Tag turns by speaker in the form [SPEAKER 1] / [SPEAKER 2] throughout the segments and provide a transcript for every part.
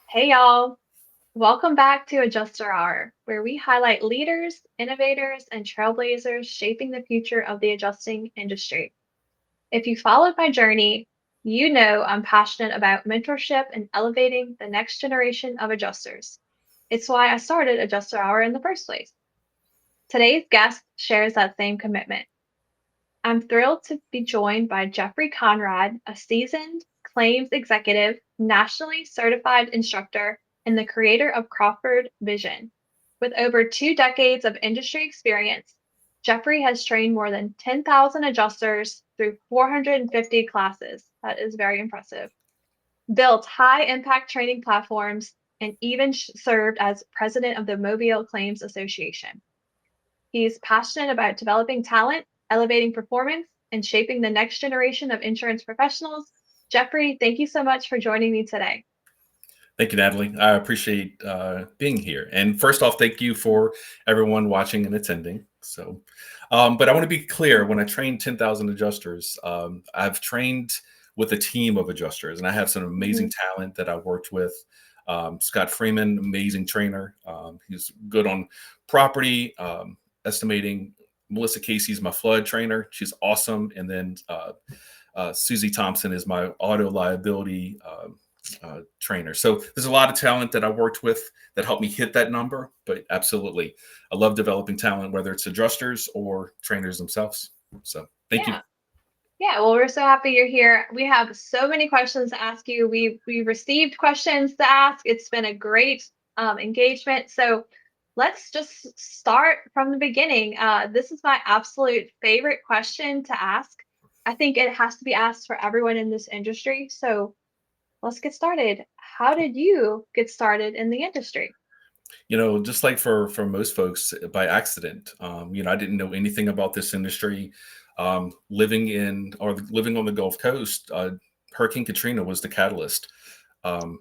[SPEAKER 1] Hey y'all, welcome back to Adjuster Hour, where we highlight leaders, innovators, and trailblazers shaping the future of the adjusting industry. If you followed my journey, you know I'm passionate about mentorship and elevating the next generation of adjusters. It's why I started Adjuster Hour in the first place. Today's guest shares that same commitment. I'm thrilled to be joined by Geoffrey Conrad, a seasoned claims executive, nationally certified instructor, and the creator of Crawford Vision. With over 2 decades of industry experience, Geoffrey has trained more than 10,000 adjusters through 450 classes. That is very impressive. Built high impact training platforms and even served as president of the Mobile Claims Association. He's passionate about developing talent, elevating performance, and shaping the next generation of insurance professionals. Geoffrey, thank you so much for joining me today.
[SPEAKER 2] Thank you, Natalie. I appreciate being here. And first off, thank you for everyone watching and attending. But I want to be clear: when I train 10,000 adjusters, I've trained with a team of adjusters, and I have some amazing
[SPEAKER 1] Mhm.
[SPEAKER 2] talent that I worked with. Scott Freeman, amazing trainer. He's good on property estimating. Melissa Casey's my flood trainer. She's awesome. And then Susie Thompson is my auto liability trainer. So there's a lot of talent that I worked with that helped me hit that number. But absolutely, I love developing talent, whether it's adjusters or trainers themselves. So thank you.
[SPEAKER 1] Yeah. Yeah, well, we're so happy you're here. We have so many questions to ask you. We received questions to ask. It's been a great engagement. So let's just start from the beginning. This is my absolute favorite question to ask. I think it has to be asked for everyone in this industry. So let's get started. How did you get started in the industry?
[SPEAKER 2] Just like for most folks, by accident. I didn't know anything about this industry. Living on the Gulf Coast, Hurricane Katrina was the catalyst. Um,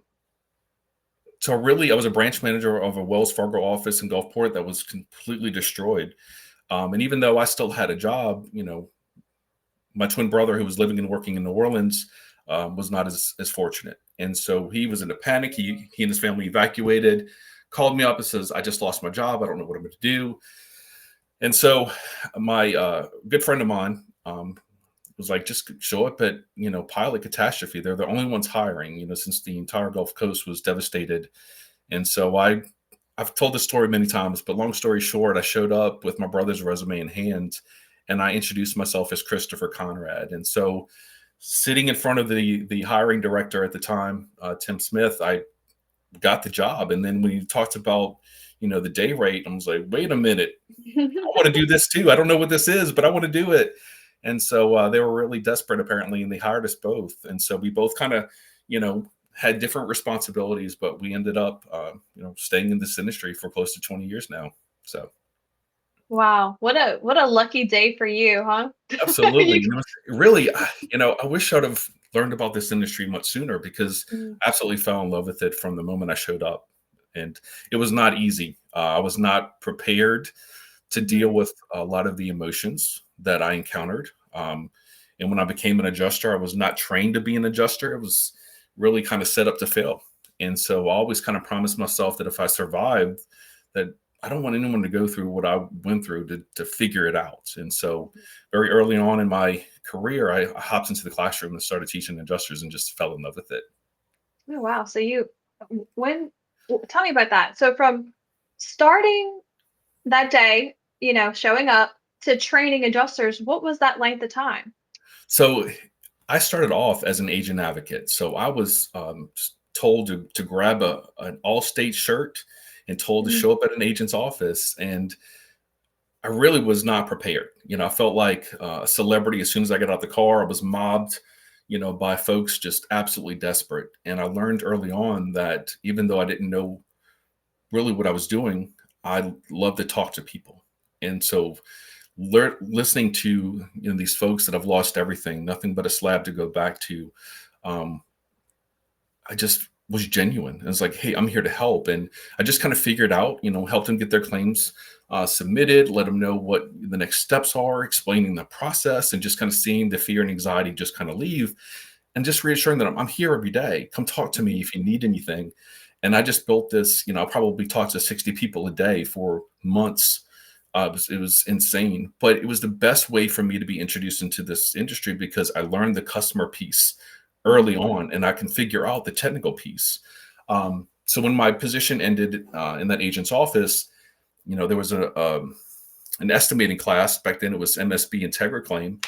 [SPEAKER 2] so really, I was a branch manager of a Wells Fargo office in Gulfport that was completely destroyed. And even though I still had a job, my twin brother, who was living and working in New Orleans, was not as fortunate. And so he was in a panic. He and his family evacuated, called me up and says, "I just lost my job. I don't know what I'm going to do." And so my good friend of mine was like, "Just show up at, pilot catastrophe. They're the only ones hiring, since the entire Gulf Coast was devastated." And so I've told this story many times, but long story short, I showed up with my brother's resume in hand, and I introduced myself as Christopher Conrad. And so, sitting in front of the hiring director at the time, Tim Smith, I got the job. And then when he talked about, the day rate, I was like, "Wait a minute, I want to do this too. I don't know what this is, but I want to do it." And so they were really desperate, apparently, and they hired us both. And so we both kind of, had different responsibilities, but we ended up, staying in this industry for close to 20 years now. So
[SPEAKER 1] Wow, what a lucky day for you, huh?
[SPEAKER 2] absolutely,
[SPEAKER 1] You-
[SPEAKER 2] really, I wish I'd have learned about this industry much sooner because
[SPEAKER 1] Mm,
[SPEAKER 2] I absolutely fell in love with it from the moment I showed up, and it was not easy. I was not prepared to deal
[SPEAKER 1] mhm.
[SPEAKER 2] with a lot of the emotions that I encountered. And when I became an adjuster, I was not trained to be an adjuster. It was really kind of set up to fail. And so I always kind of promised myself that if I survived, that I don't want anyone to go through what I went through to figure it out. And so very early on in my career, I hopped into the classroom and started teaching adjusters and just fell in love with it.
[SPEAKER 1] Oh, wow. So when, tell me about that. So from starting that day, showing up to training adjusters, what was that length of time?
[SPEAKER 2] So I started off as an agent advocate. So I was told to grab an all-state shirt and told to
[SPEAKER 1] Mhm.
[SPEAKER 2] show up at an agent's office. And I really was not prepared. I felt like a celebrity as soon as I got out the car. I was mobbed, by folks just absolutely desperate. And I learned early on that even though I didn't know really what I was doing, I love to talk to people. And so listening to these folks that have lost everything, nothing but a slab to go back to, um, I just was genuine. It was like, "Hey, I'm here to help," and I just kind of figured out, helped them get their claims submitted, let them know what the next steps are, explaining the process, and just kind of seeing the fear and anxiety just kind of leave, and just reassuring them, "I'm here every day. Come talk to me
[SPEAKER 1] Mhm.
[SPEAKER 2] if you need anything." And I just built this, I probably talked to 60 people a day for months. It was insane, but it was the best way for me to be introduced into this industry because I learned the customer piece early
[SPEAKER 1] Mhm.
[SPEAKER 2] on, and I can figure out the technical piece. So when my position ended in that agent's office, there was an estimating class back then. It was MSB Integra Claim,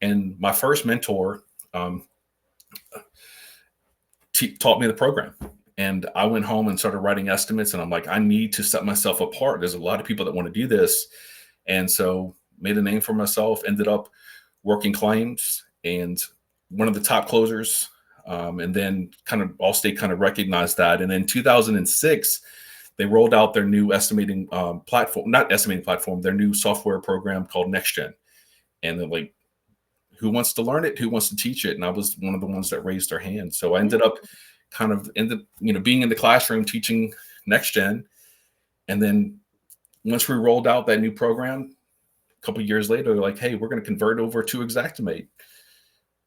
[SPEAKER 2] and my first mentor um, taught me the program. And I went home and started writing estimates, and I'm like, I need to set myself apart. There's a lot of people that want to do this, and so made a name for myself. Ended up working claims and one of the top closers. And then kind of Allstate kind of recognized that. And in 2006, they rolled out their new estimating platform, not estimating platform, their new software program called NextGen. And they're like, who wants to learn it? Who wants to teach it? And I was one of the ones that raised their hand. So I ended up
[SPEAKER 1] Mm.
[SPEAKER 2] being in the classroom teaching NextGen. And then once we rolled out that new program, a couple of years later, they're like, hey, we're going to convert over to Xactimate.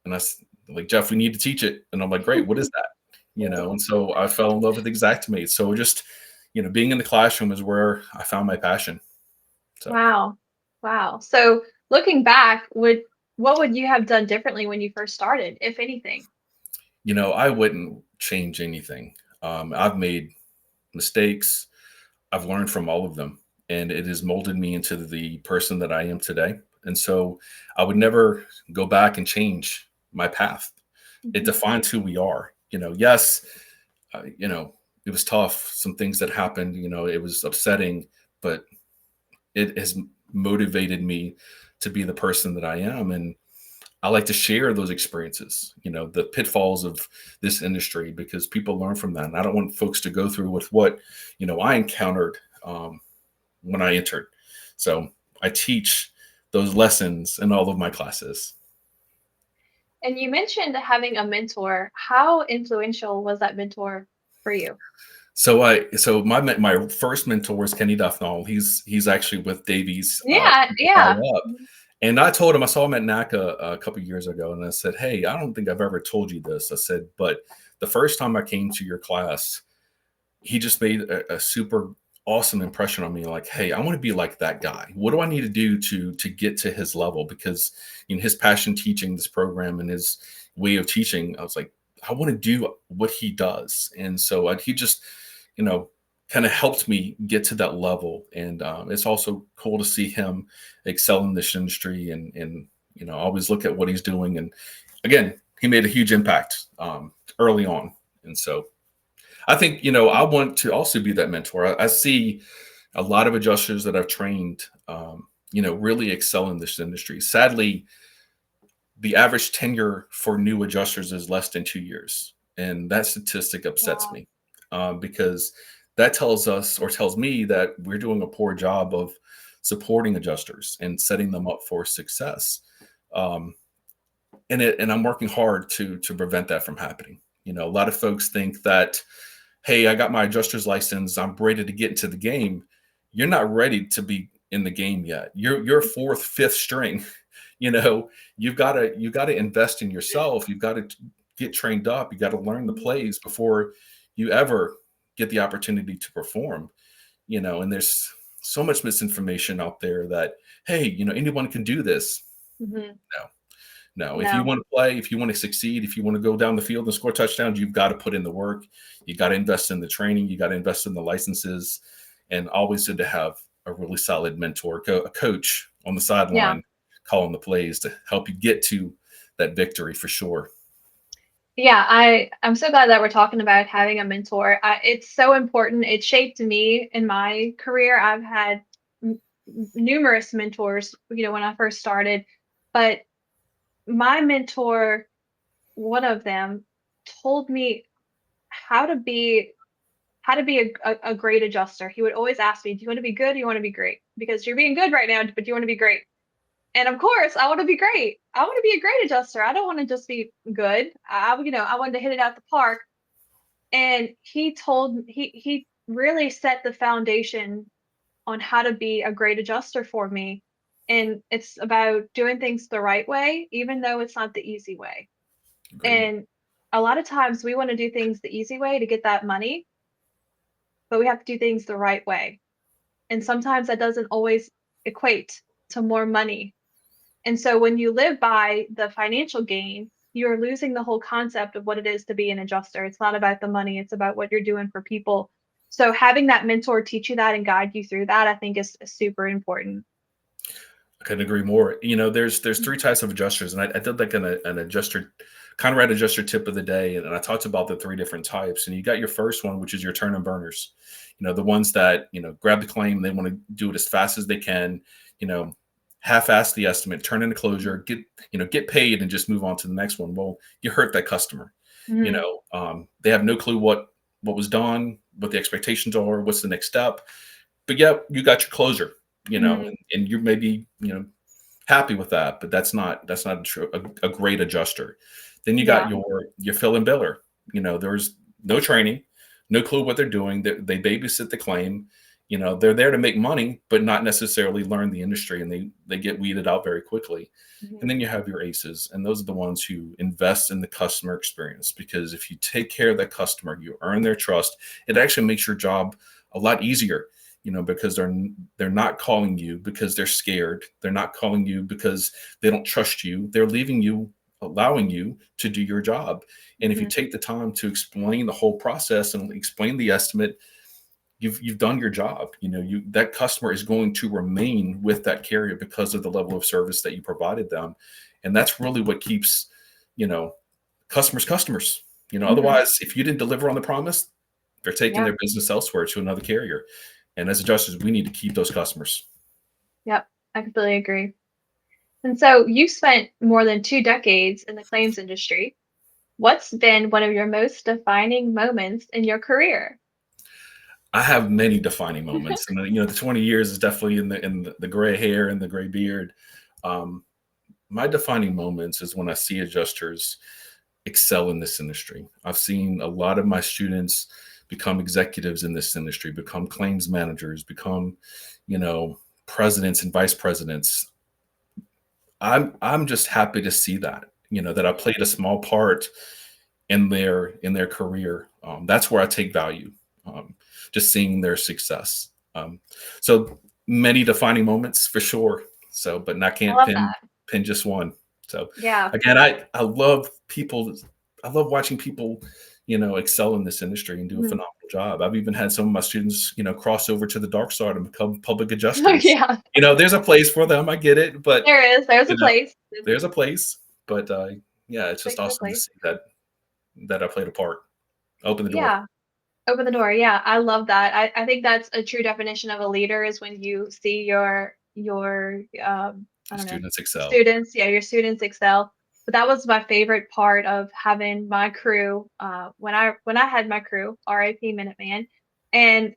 [SPEAKER 2] And I was like, Jeff, we need to teach it. And I'm like, great, what is that? And so I fell in love with Xactimate. So just, being in the classroom is where I found my passion. So,
[SPEAKER 1] Wow. Wow. So looking back, what would you have done differently when you first started, if anything?
[SPEAKER 2] I wouldn't change anything. I've made mistakes. I've learned from all of them, and it has molded me into the person that I am today. And so I would never go back and change my path. It
[SPEAKER 1] Mhm.
[SPEAKER 2] defines who we are. Yes, it was tough. Some things that happened, it was upsetting, but it has motivated me to be the person that I am. And I like to share those experiences, the pitfalls of this industry, because people learn from that. And I don't want folks to go through with what, I encountered when I entered. So I teach those lessons in all of my classes.
[SPEAKER 1] And you mentioned having a mentor. How influential was that mentor for you?
[SPEAKER 2] So my first mentor is Kenny Duffnall. He's actually with Davies
[SPEAKER 1] Yeah,
[SPEAKER 2] high
[SPEAKER 1] yeah.
[SPEAKER 2] up. And I told him, I saw him at NACA a couple years ago, and I said, hey, I don't think I've ever told you this. I said, but the first time I came to your class, he just made a super awesome impression on me. Like, hey, I want to be like that guy. What do I need to do to get to his level? Because his passion teaching this program and his way of teaching, I was like, I want to do what he does. And so he just, you know, kind of helped me get to that level. And it's also cool to see him excel in this industry and always look at what he's doing. And again, he made a huge impact early on. And so I think, I want to also be that mentor. I see a lot of adjusters that I've trained, really excel in this industry. Sadly, the average tenure for new adjusters is less than 2 years. And that statistic upsets
[SPEAKER 1] Wow.
[SPEAKER 2] me because that tells me that we're doing a poor job of supporting adjusters and setting them up for success. Um, and I'm working hard to prevent that from happening. A lot of folks think that, hey, I got my adjuster's license, I'm ready to get into the game. You're not ready to be in the game yet. You're fourth, fifth string. You know, you got to invest in yourself. You've got to get trained up. You got to learn the plays before you ever get the opportunity to perform. And there's so much misinformation out there that, hey, anyone can do this.
[SPEAKER 1] Hmm.
[SPEAKER 2] No, no, if you
[SPEAKER 1] No.
[SPEAKER 2] want to play, if you want to succeed, if you want to go down the field and score touchdowns, you've got to put in the work. You got to invest in the training. You got to invest in the licenses, and always good to have a really solid mentor, a coach on the
[SPEAKER 1] Yeah.
[SPEAKER 2] sideline calling the plays to help you get to that victory for sure.
[SPEAKER 1] Yeah, I'm so glad that we're talking about having a mentor. It's so important. It shaped me in my career. I've had numerous mentors, when I first started, but my mentor, one of them, told me how to be how to be a great adjuster. He would always ask me, "Do you want to be good? Or do you want to be great? Because you're being good right now, but do you want to be great?" And of course, I want to be great. I want to be a great adjuster. I don't want to just be good. I wanted to hit it out the park. And he really set the foundation on how to be a great adjuster for me. And it's about doing things the right way, even though it's not the easy way.
[SPEAKER 2] Agreed.
[SPEAKER 1] And a lot of times we want to do things the easy way to get that money. but we have to do things the right way. And sometimes that doesn't always equate to more money. And so when you live by the financial gain, you're losing the whole concept of what it is to be an adjuster. It's not about the money, it's about what you're doing for people. So having that mentor teach you that and guide you through that, I think is super important.
[SPEAKER 2] I couldn't agree more. There's three types of adjusters, and I did like an adjuster, Conrad adjuster tip of the day, and I talked about the three different types. And you got your first one, which is your turn and burners. The ones that grab the claim, they want to do it as fast as they can. You know, half-ass the estimate, turn in a closure, get paid, and just move on to the next one. Well, you hurt that customer.
[SPEAKER 1] Mhm.
[SPEAKER 2] They have no clue what was done, what the expectations are, what's the next step. But yeah, you got your closure,
[SPEAKER 1] Mhm.
[SPEAKER 2] and you're maybe, happy with that, but that's not a great adjuster. Then you got
[SPEAKER 1] Yeah.
[SPEAKER 2] your fill and biller. There's no training, no clue what they're doing. They babysit the claim. They're there to make money, but not necessarily learn the industry, and they get weeded out very quickly. And
[SPEAKER 1] Mhm.
[SPEAKER 2] then you have your aces, and those are the ones who invest in the customer experience, because if you take care of that customer, you earn their trust. It actually makes your job a lot easier, because they're not calling you because they're scared. They're not calling you because they don't trust you. They're leaving you, allowing you to do your job. And if you
[SPEAKER 1] Mhm.
[SPEAKER 2] take the time to explain the whole process and explain the estimate, you've done your job. That customer is going to remain with that carrier because of the level of service that you provided them. And that's really what keeps, you know, customers.
[SPEAKER 1] Mhm.
[SPEAKER 2] Otherwise, if you didn't deliver on the promise, they're taking
[SPEAKER 1] Yeah.
[SPEAKER 2] their business elsewhere to another carrier. And as adjusters, we need to keep those customers.
[SPEAKER 1] Yep. I completely agree. And so you spent more than 2 decades in the claims industry. What's been one of your most defining moments in your career?
[SPEAKER 2] I have many defining moments, and the 20 years is definitely in the gray hair and the gray beard. Um, my defining moments is when I see adjusters excel in this industry. I've seen a lot of my students become executives in this industry, become claims managers, become, you know, presidents and vice presidents. I'm just happy to see that, that I played a small part in their career. That's where I take value. Um, just seeing their success. So many defining moments for sure. So, but I
[SPEAKER 1] I
[SPEAKER 2] can't
[SPEAKER 1] love
[SPEAKER 2] pin
[SPEAKER 1] that.
[SPEAKER 2] just one. So
[SPEAKER 1] Yeah.
[SPEAKER 2] again, I love people. I love watching people, excel in this industry and do a
[SPEAKER 1] Mhm.
[SPEAKER 2] phenomenal job. I've even had some of my students, cross over to the dark side and become public
[SPEAKER 1] Oh,
[SPEAKER 2] adjusters.
[SPEAKER 1] yeah.
[SPEAKER 2] There's a place for them. I get it, but
[SPEAKER 1] There is. There's a
[SPEAKER 2] you know,
[SPEAKER 1] place.
[SPEAKER 2] there's a place. But yeah, it's just
[SPEAKER 1] Place for a
[SPEAKER 2] awesome to
[SPEAKER 1] place.
[SPEAKER 2] see that I played a part. Open the door.
[SPEAKER 1] Yeah. Open the door. Yeah, I love that. I think that's a true definition of a leader is when you see your I don't know,
[SPEAKER 2] Students excel.
[SPEAKER 1] students, yeah, your students excel. But that was my favorite part of having my crew, when I had my crew, RIP Minuteman, and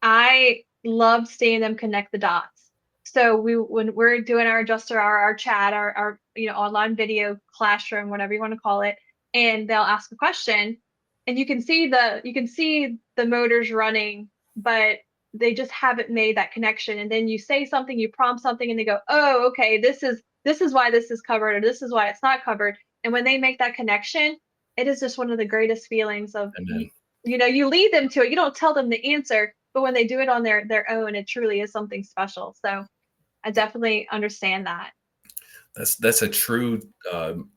[SPEAKER 1] I loved seeing them connect the dots. So when we're doing our adjuster, our chat, our online video classroom, whatever you want to call it, and they'll ask a question, and you can see the motors running, but they just haven't made that connection. And then you say something, you prompt something, and they go, "Oh, okay, this is why this is covered, or this is why it's not covered." And when they make that connection, it is just one of the greatest feelings of
[SPEAKER 2] And
[SPEAKER 1] you,
[SPEAKER 2] then
[SPEAKER 1] you know, you lead them to it. You don't tell them the answer, but when they do it on their own, it truly is something special. So I definitely understand that.
[SPEAKER 2] that's a true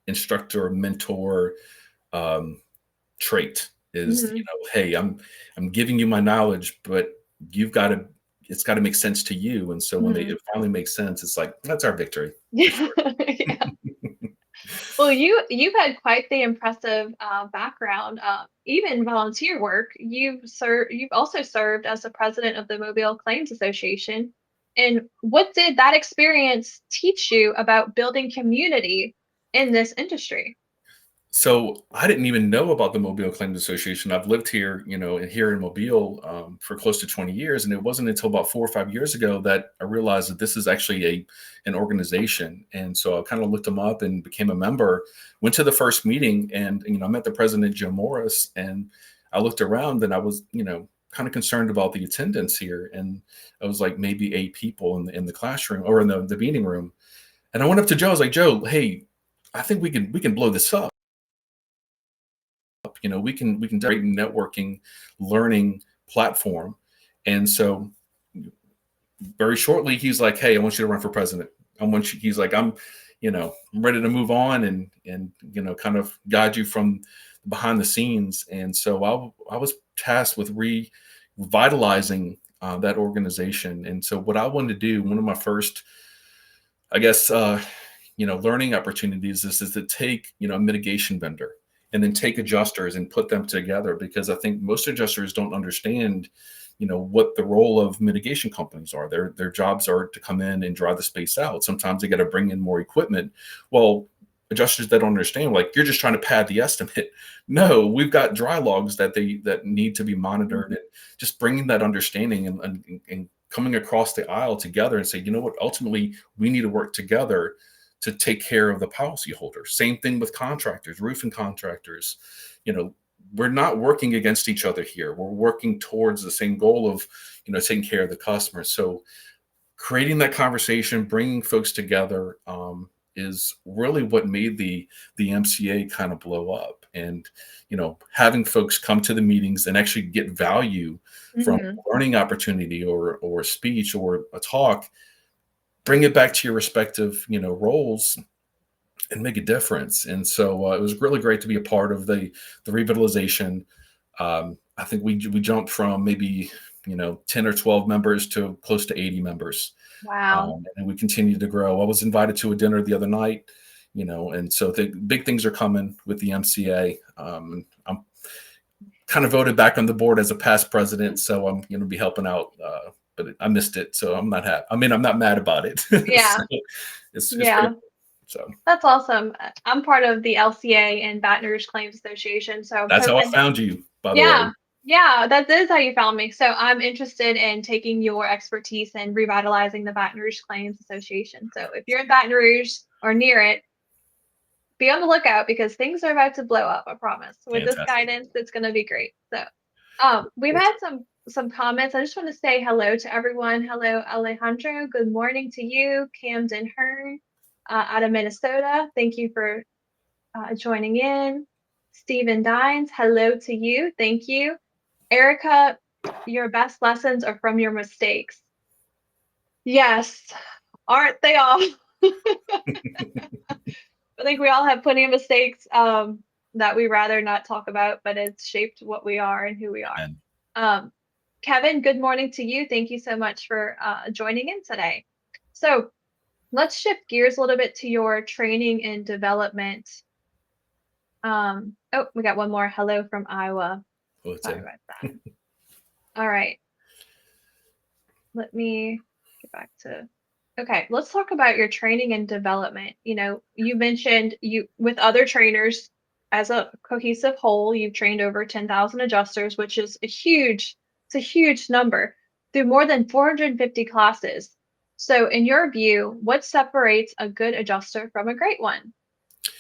[SPEAKER 2] instructor mentor um, trait is,
[SPEAKER 1] Mhm.
[SPEAKER 2] hey, I'm giving you my knowledge, but you've got to it's got to make sense to you. And so when
[SPEAKER 1] Mhm.
[SPEAKER 2] it finally makes sense, it's like that's our victory for
[SPEAKER 1] Yeah.
[SPEAKER 2] sure.
[SPEAKER 1] Yeah. Well, you've had quite the impressive background. Even volunteer work. You've also served as the president of the Mobile Claims Association. And what did that experience teach you about building community in this industry?
[SPEAKER 2] So I didn't even know about the Mobile Claims Association. I've lived here, here in Mobile for close to 20 years, and it wasn't until about 4 or 5 years ago that I realized that this is actually an organization. And so I kind of looked them up and became a member. Went to the first meeting, and I met the president, Jim Morris, and I looked around, and I was, kind of concerned about the attendance here, and I was like maybe 8 people in the classroom or in the meeting room. And I went up to Joe. I was like, Joe, hey, I think we can blow this up. We can do great networking, learning, platform. And so very shortly, he's like, "Hey, I want you to run for president. I want you." He's like, I'm ready to move on and kind of guide you from behind the scenes." And so I was tasked with revitalizing that organization. And so what I wanted to do, one of my first, I guess, learning opportunities is to take, a mitigation vendor and then take adjusters and put them together, because I think most adjusters don't understand, what the role of mitigation companies are. Their jobs are to come in and dry the space out. Sometimes they got to bring in more equipment. Well, adjusters that don't understand, like, you're just trying to pad the estimate. No, we've got dry logs that need to be monitored, and just bringing that understanding and coming across the aisle together and say, you know what, ultimately we need to work together to take care of the policyholder. Same thing with contractors, roofing contractors. You know, we're not working against each other here. We're working towards the same goal of, taking care of the customer. So creating that conversation, bringing folks together, is really what made the MCA kind of blow up. And having folks come to the meetings and actually get value from
[SPEAKER 1] Mhm.
[SPEAKER 2] learning opportunity or a speech or a talk, bring it back to your respective roles and make a difference. And so it was really great to be a part of the revitalization. I think we jumped from maybe 10 or 12 members to close to 80 members,
[SPEAKER 1] Wow.
[SPEAKER 2] and we continue to grow. I was invited to a dinner the other night, and so the big things are coming with the MCA. I'm kind of voted back on the board as a past president, so I'm going to be helping out. But I missed it, so I'm not happy. I mean, I'm not mad about it.
[SPEAKER 1] Yeah.
[SPEAKER 2] So it's very
[SPEAKER 1] Yeah.
[SPEAKER 2] so.
[SPEAKER 1] That's awesome. I'm part of the LCA and Baton Rouge Claims Association, so I'm
[SPEAKER 2] That's how I
[SPEAKER 1] hoping.
[SPEAKER 2] found you, by the way.
[SPEAKER 1] Yeah. Yeah, that is how you found me. So I'm interested in taking your expertise and revitalizing the Baton Rouge Claims Association. So if you're in Baton Rouge or near it, be on the lookout because things are about to blow up, I promise. With this
[SPEAKER 2] Fantastic.
[SPEAKER 1] guidance, it's gonna be great. So we've
[SPEAKER 2] Forward to
[SPEAKER 1] had
[SPEAKER 2] it.
[SPEAKER 1] some comments. I just want to say hello to everyone. Hello, Alejandro. Good morning to you. Camden Hearn out of Minnesota. Thank you for joining in. Stephen Dines, hello to you. Thank you. Erica, your best lessons are from your mistakes. Yes, aren't they all? I think we all have plenty of mistakes that we rather not talk about, but it's shaped what we are and who we are.
[SPEAKER 2] And
[SPEAKER 1] Um, Kevin, good morning to you. Thank you so much for joining in today. So let's shift gears a little bit to your training and development. Oh, we got one more. Hello from Iowa.
[SPEAKER 2] forward to
[SPEAKER 1] Sorry
[SPEAKER 2] it.
[SPEAKER 1] about that. All right. Let me get back to. Okay, let's talk about your training and development. You mentioned you with other trainers as a cohesive whole, you've trained over 10,000 adjusters, which is it's a huge number through more than 450 classes. So, in your view, what separates a good adjuster from a great one?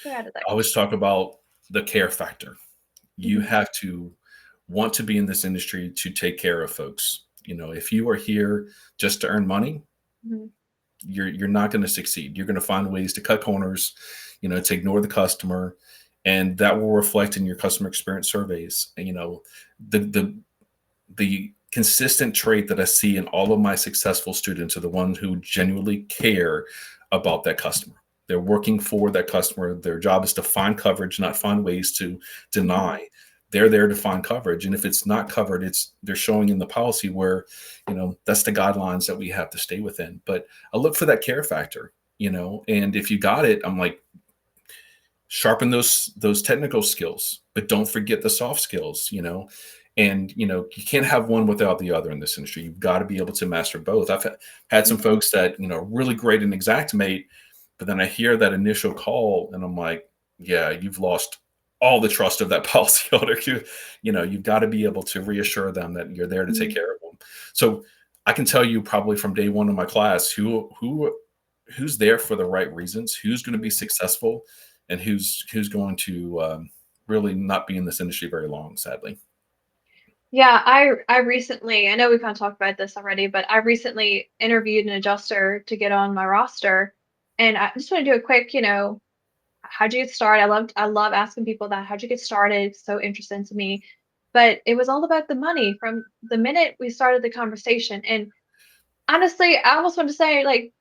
[SPEAKER 1] Who added that
[SPEAKER 2] I always
[SPEAKER 1] question?
[SPEAKER 2] talk about the care factor. You
[SPEAKER 1] Hmm.
[SPEAKER 2] have to want to be in this industry to take care of folks. If you are here just to earn money,
[SPEAKER 1] Hmm.
[SPEAKER 2] you're not going to succeed. You're going to find ways to cut corners, to ignore the customer, and that will reflect in your customer experience surveys. And, the consistent trait that I see in all of my successful students are the ones who genuinely care about that customer. They're working for that customer. Their job is to find coverage, not find ways to
[SPEAKER 1] Hmm.
[SPEAKER 2] deny. They're there to find coverage. And if it's not covered, they're showing in the policy where, that's the guidelines that we have to stay within. But I look for that care factor, and if you got it, I'm like, sharpen those technical skills, but don't forget the soft skills, and you can't have one without the other in this industry. You've got to be able to master both. I've had some
[SPEAKER 1] Hmm.
[SPEAKER 2] folks that really great in Xactimate, but then I hear that initial call and I'm like, yeah, you've lost all the trust of that policyholder. You've got to be able to reassure them that you're there to take
[SPEAKER 1] Hmm.
[SPEAKER 2] care of them. So I can tell you probably from day one of my class who's there for the right reasons, who's going to be successful, and who's going to really not be in this industry very long, sadly.
[SPEAKER 1] Yeah, I recently, I know we kind of talked about this already, but I recently interviewed an adjuster to get on my roster, and I just want to do a quick, how'd you get started? I love asking people that. How'd you get started? It's so interesting to me. but it was all about the money from the minute we started the conversation. And honestly, I almost want to say, like,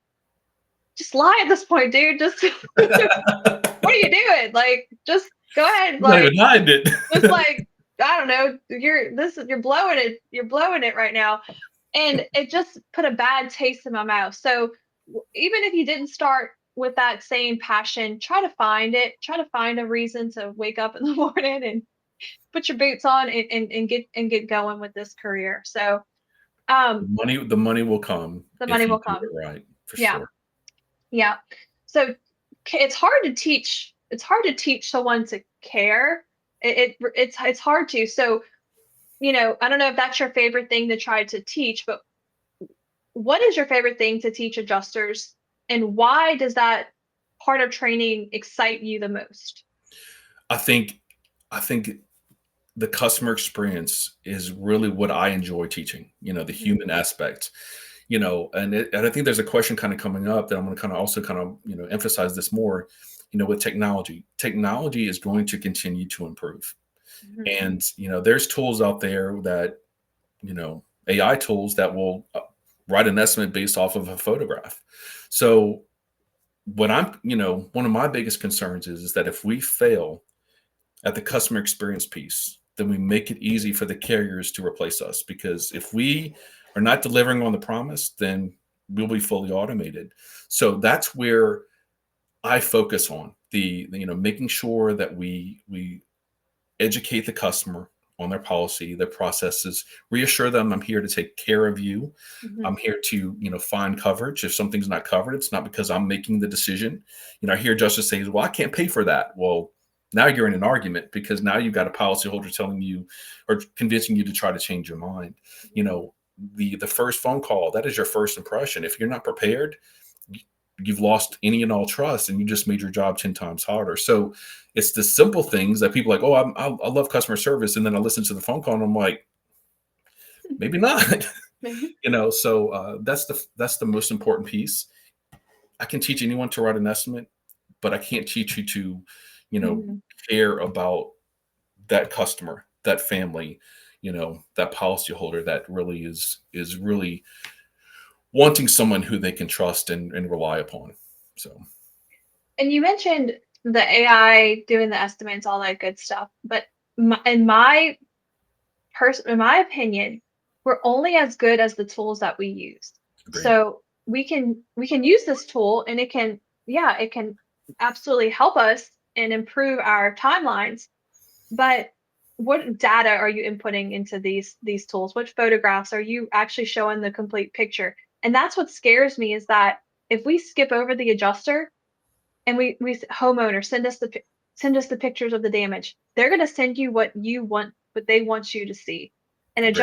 [SPEAKER 1] just lie at this point, dude. Just what are you doing? Like, just go ahead.
[SPEAKER 2] Not even
[SPEAKER 1] Like,
[SPEAKER 2] hiding it.
[SPEAKER 1] just like, I don't know, you're blowing it. You're blowing it right now. And it just put a bad taste in my mouth. So even if you didn't start with that same passion, try to find it. Try to find a reason to wake up in the morning and put your boots on and get going with this career. So um
[SPEAKER 2] The money will come
[SPEAKER 1] the money
[SPEAKER 2] if you
[SPEAKER 1] will
[SPEAKER 2] do
[SPEAKER 1] come.
[SPEAKER 2] it right, for
[SPEAKER 1] Yeah.
[SPEAKER 2] sure.
[SPEAKER 1] Yeah. So it's hard to teach. It's hard to teach someone to care. It's hard to. So I don't know if that's your favorite thing to try to teach, but what is your favorite thing to teach adjusters, and why does that part of training excite you the most?
[SPEAKER 2] I think I think the customer experience is really what I enjoy teaching, the
[SPEAKER 1] Mhm,
[SPEAKER 2] human aspect. And I think there's a question kind of coming up that I'm going to kind of also kind of, emphasize this more, with technology. Technology is going to continue to improve.
[SPEAKER 1] mhm,
[SPEAKER 2] And, there's tools out there that, AI tools that will write an estimate based off of a photograph. So one of my biggest concerns is that if we fail at the customer experience piece, then we make it easy for the carriers to replace us. Because if we are not delivering on the promise, then we'll be fully automated. So that's where I focus on making sure that we educate the customer on their policy, their processes, reassure them I'm here to take care of you.
[SPEAKER 1] mhm,
[SPEAKER 2] I'm here to, find coverage. If something's not covered, it's not because I'm making the decision. I hear justice say, well, I can't pay for that. Well, now you're in an argument because now you've got a policyholder telling you or convincing you to try to change your mind. You
[SPEAKER 1] mhm,
[SPEAKER 2] know, the first phone call, that is your first impression. If you're not prepared, you've lost any and all trust and you just made your job 10 times harder. So it's the simple things that people are like, oh, I love customer service. And then I listen to the phone call and I'm like, maybe not.
[SPEAKER 1] mhm,
[SPEAKER 2] So that's the most important piece. I can teach anyone to write an estimate, but I can't teach you to, you know,
[SPEAKER 1] mhm.
[SPEAKER 2] care about that customer, that family, that policyholder that really is really wanting someone who they can trust and rely upon. So
[SPEAKER 1] And you mentioned the AI doing the estimates, all that good stuff. But in my opinion, we're only as good as the tools that we use.
[SPEAKER 2] agreed.
[SPEAKER 1] So we can use this tool, and it can absolutely help us and improve our timelines. But what data are you inputting into these tools? Which photographs are you actually showing the complete picture? And that's what scares me, is that if we skip over the adjuster, and homeowner, send us the pictures of the damage. They're going to send you what they want you to see.
[SPEAKER 2] Agreed.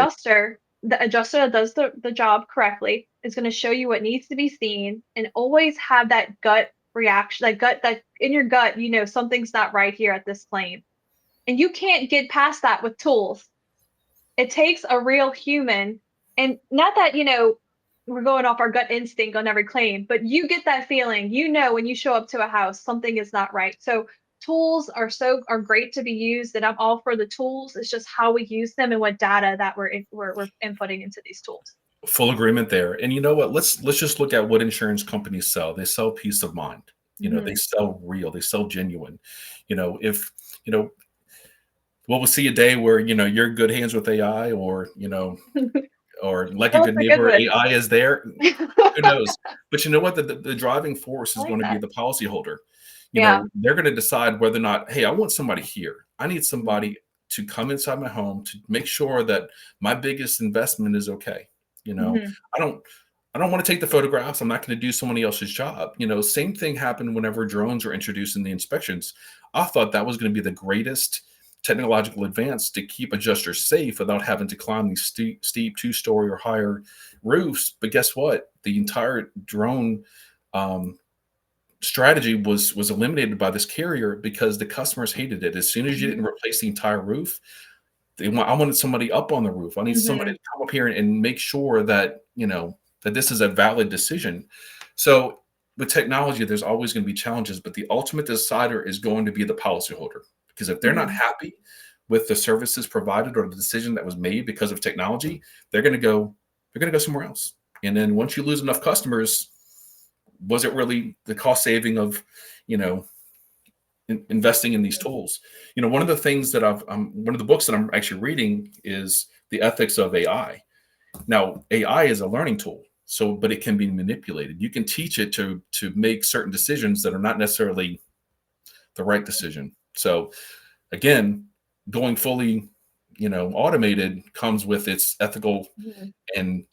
[SPEAKER 1] The adjuster that does the job correctly, is going to show you what needs to be seen, and always have that gut reaction, that in your gut, something's not right here at this claim. And you can't get past that with tools. It takes a real human. And not that, we're going off our gut instinct on every claim, but you get that feeling, when you show up to a house, something is not right. So tools are great to be used, and I'm all for the tools. It's just how we use them and what data that we're inputting into these tools.
[SPEAKER 2] Full agreement there. And you know what? Let's just look at what insurance companies sell. They sell peace of mind. They
[SPEAKER 1] Mhm.
[SPEAKER 2] sell real. They sell genuine. If we'll see a day where you're in good hands with AI, or like a
[SPEAKER 1] Tell us
[SPEAKER 2] good
[SPEAKER 1] a good
[SPEAKER 2] neighbor,
[SPEAKER 1] one.
[SPEAKER 2] AI is there. Who
[SPEAKER 1] I
[SPEAKER 2] knows? But you know what? The driving force is
[SPEAKER 1] like
[SPEAKER 2] going to be
[SPEAKER 1] that.
[SPEAKER 2] the policyholder.
[SPEAKER 1] Yeah.
[SPEAKER 2] They're going to decide whether or not, hey, I want somebody here. I need
[SPEAKER 1] Mhm.
[SPEAKER 2] somebody to come inside my home to make sure that my biggest investment is okay. You know,
[SPEAKER 1] Mhm.
[SPEAKER 2] I don't I don't want to take the photographs. I'm not going to do somebody else's job. Same thing happened whenever drones were introduced in the inspections. I thought that was going to be the greatest technological advance to keep adjusters safe without having to climb these steep 2-story or higher roofs. But guess what? The entire drone um, strategy was eliminated by this carrier because the customers hated it. As soon as you didn't
[SPEAKER 1] Mhm.
[SPEAKER 2] replace the entire roof, I wanted somebody up on the roof. I need somebody
[SPEAKER 1] Mhm.
[SPEAKER 2] to come up here and make sure that that this is a valid decision. So with technology, there's always going to be challenges, but the ultimate decider is going to be the policyholder, because if they're not
[SPEAKER 1] Mhm.
[SPEAKER 2] happy with the services provided or the decision that was made because of technology, they're going to go somewhere else. And then once you lose enough customers, was it really the cost saving of, you know, investing in these tools? One of the things that one of the books that I'm actually reading is The Ethics of AI. Now, AI is a learning tool, but it can be manipulated. You can teach it to make certain decisions that are not necessarily the right decision. So again, going fully, automated comes with its ethical
[SPEAKER 1] Mhm.
[SPEAKER 2] and,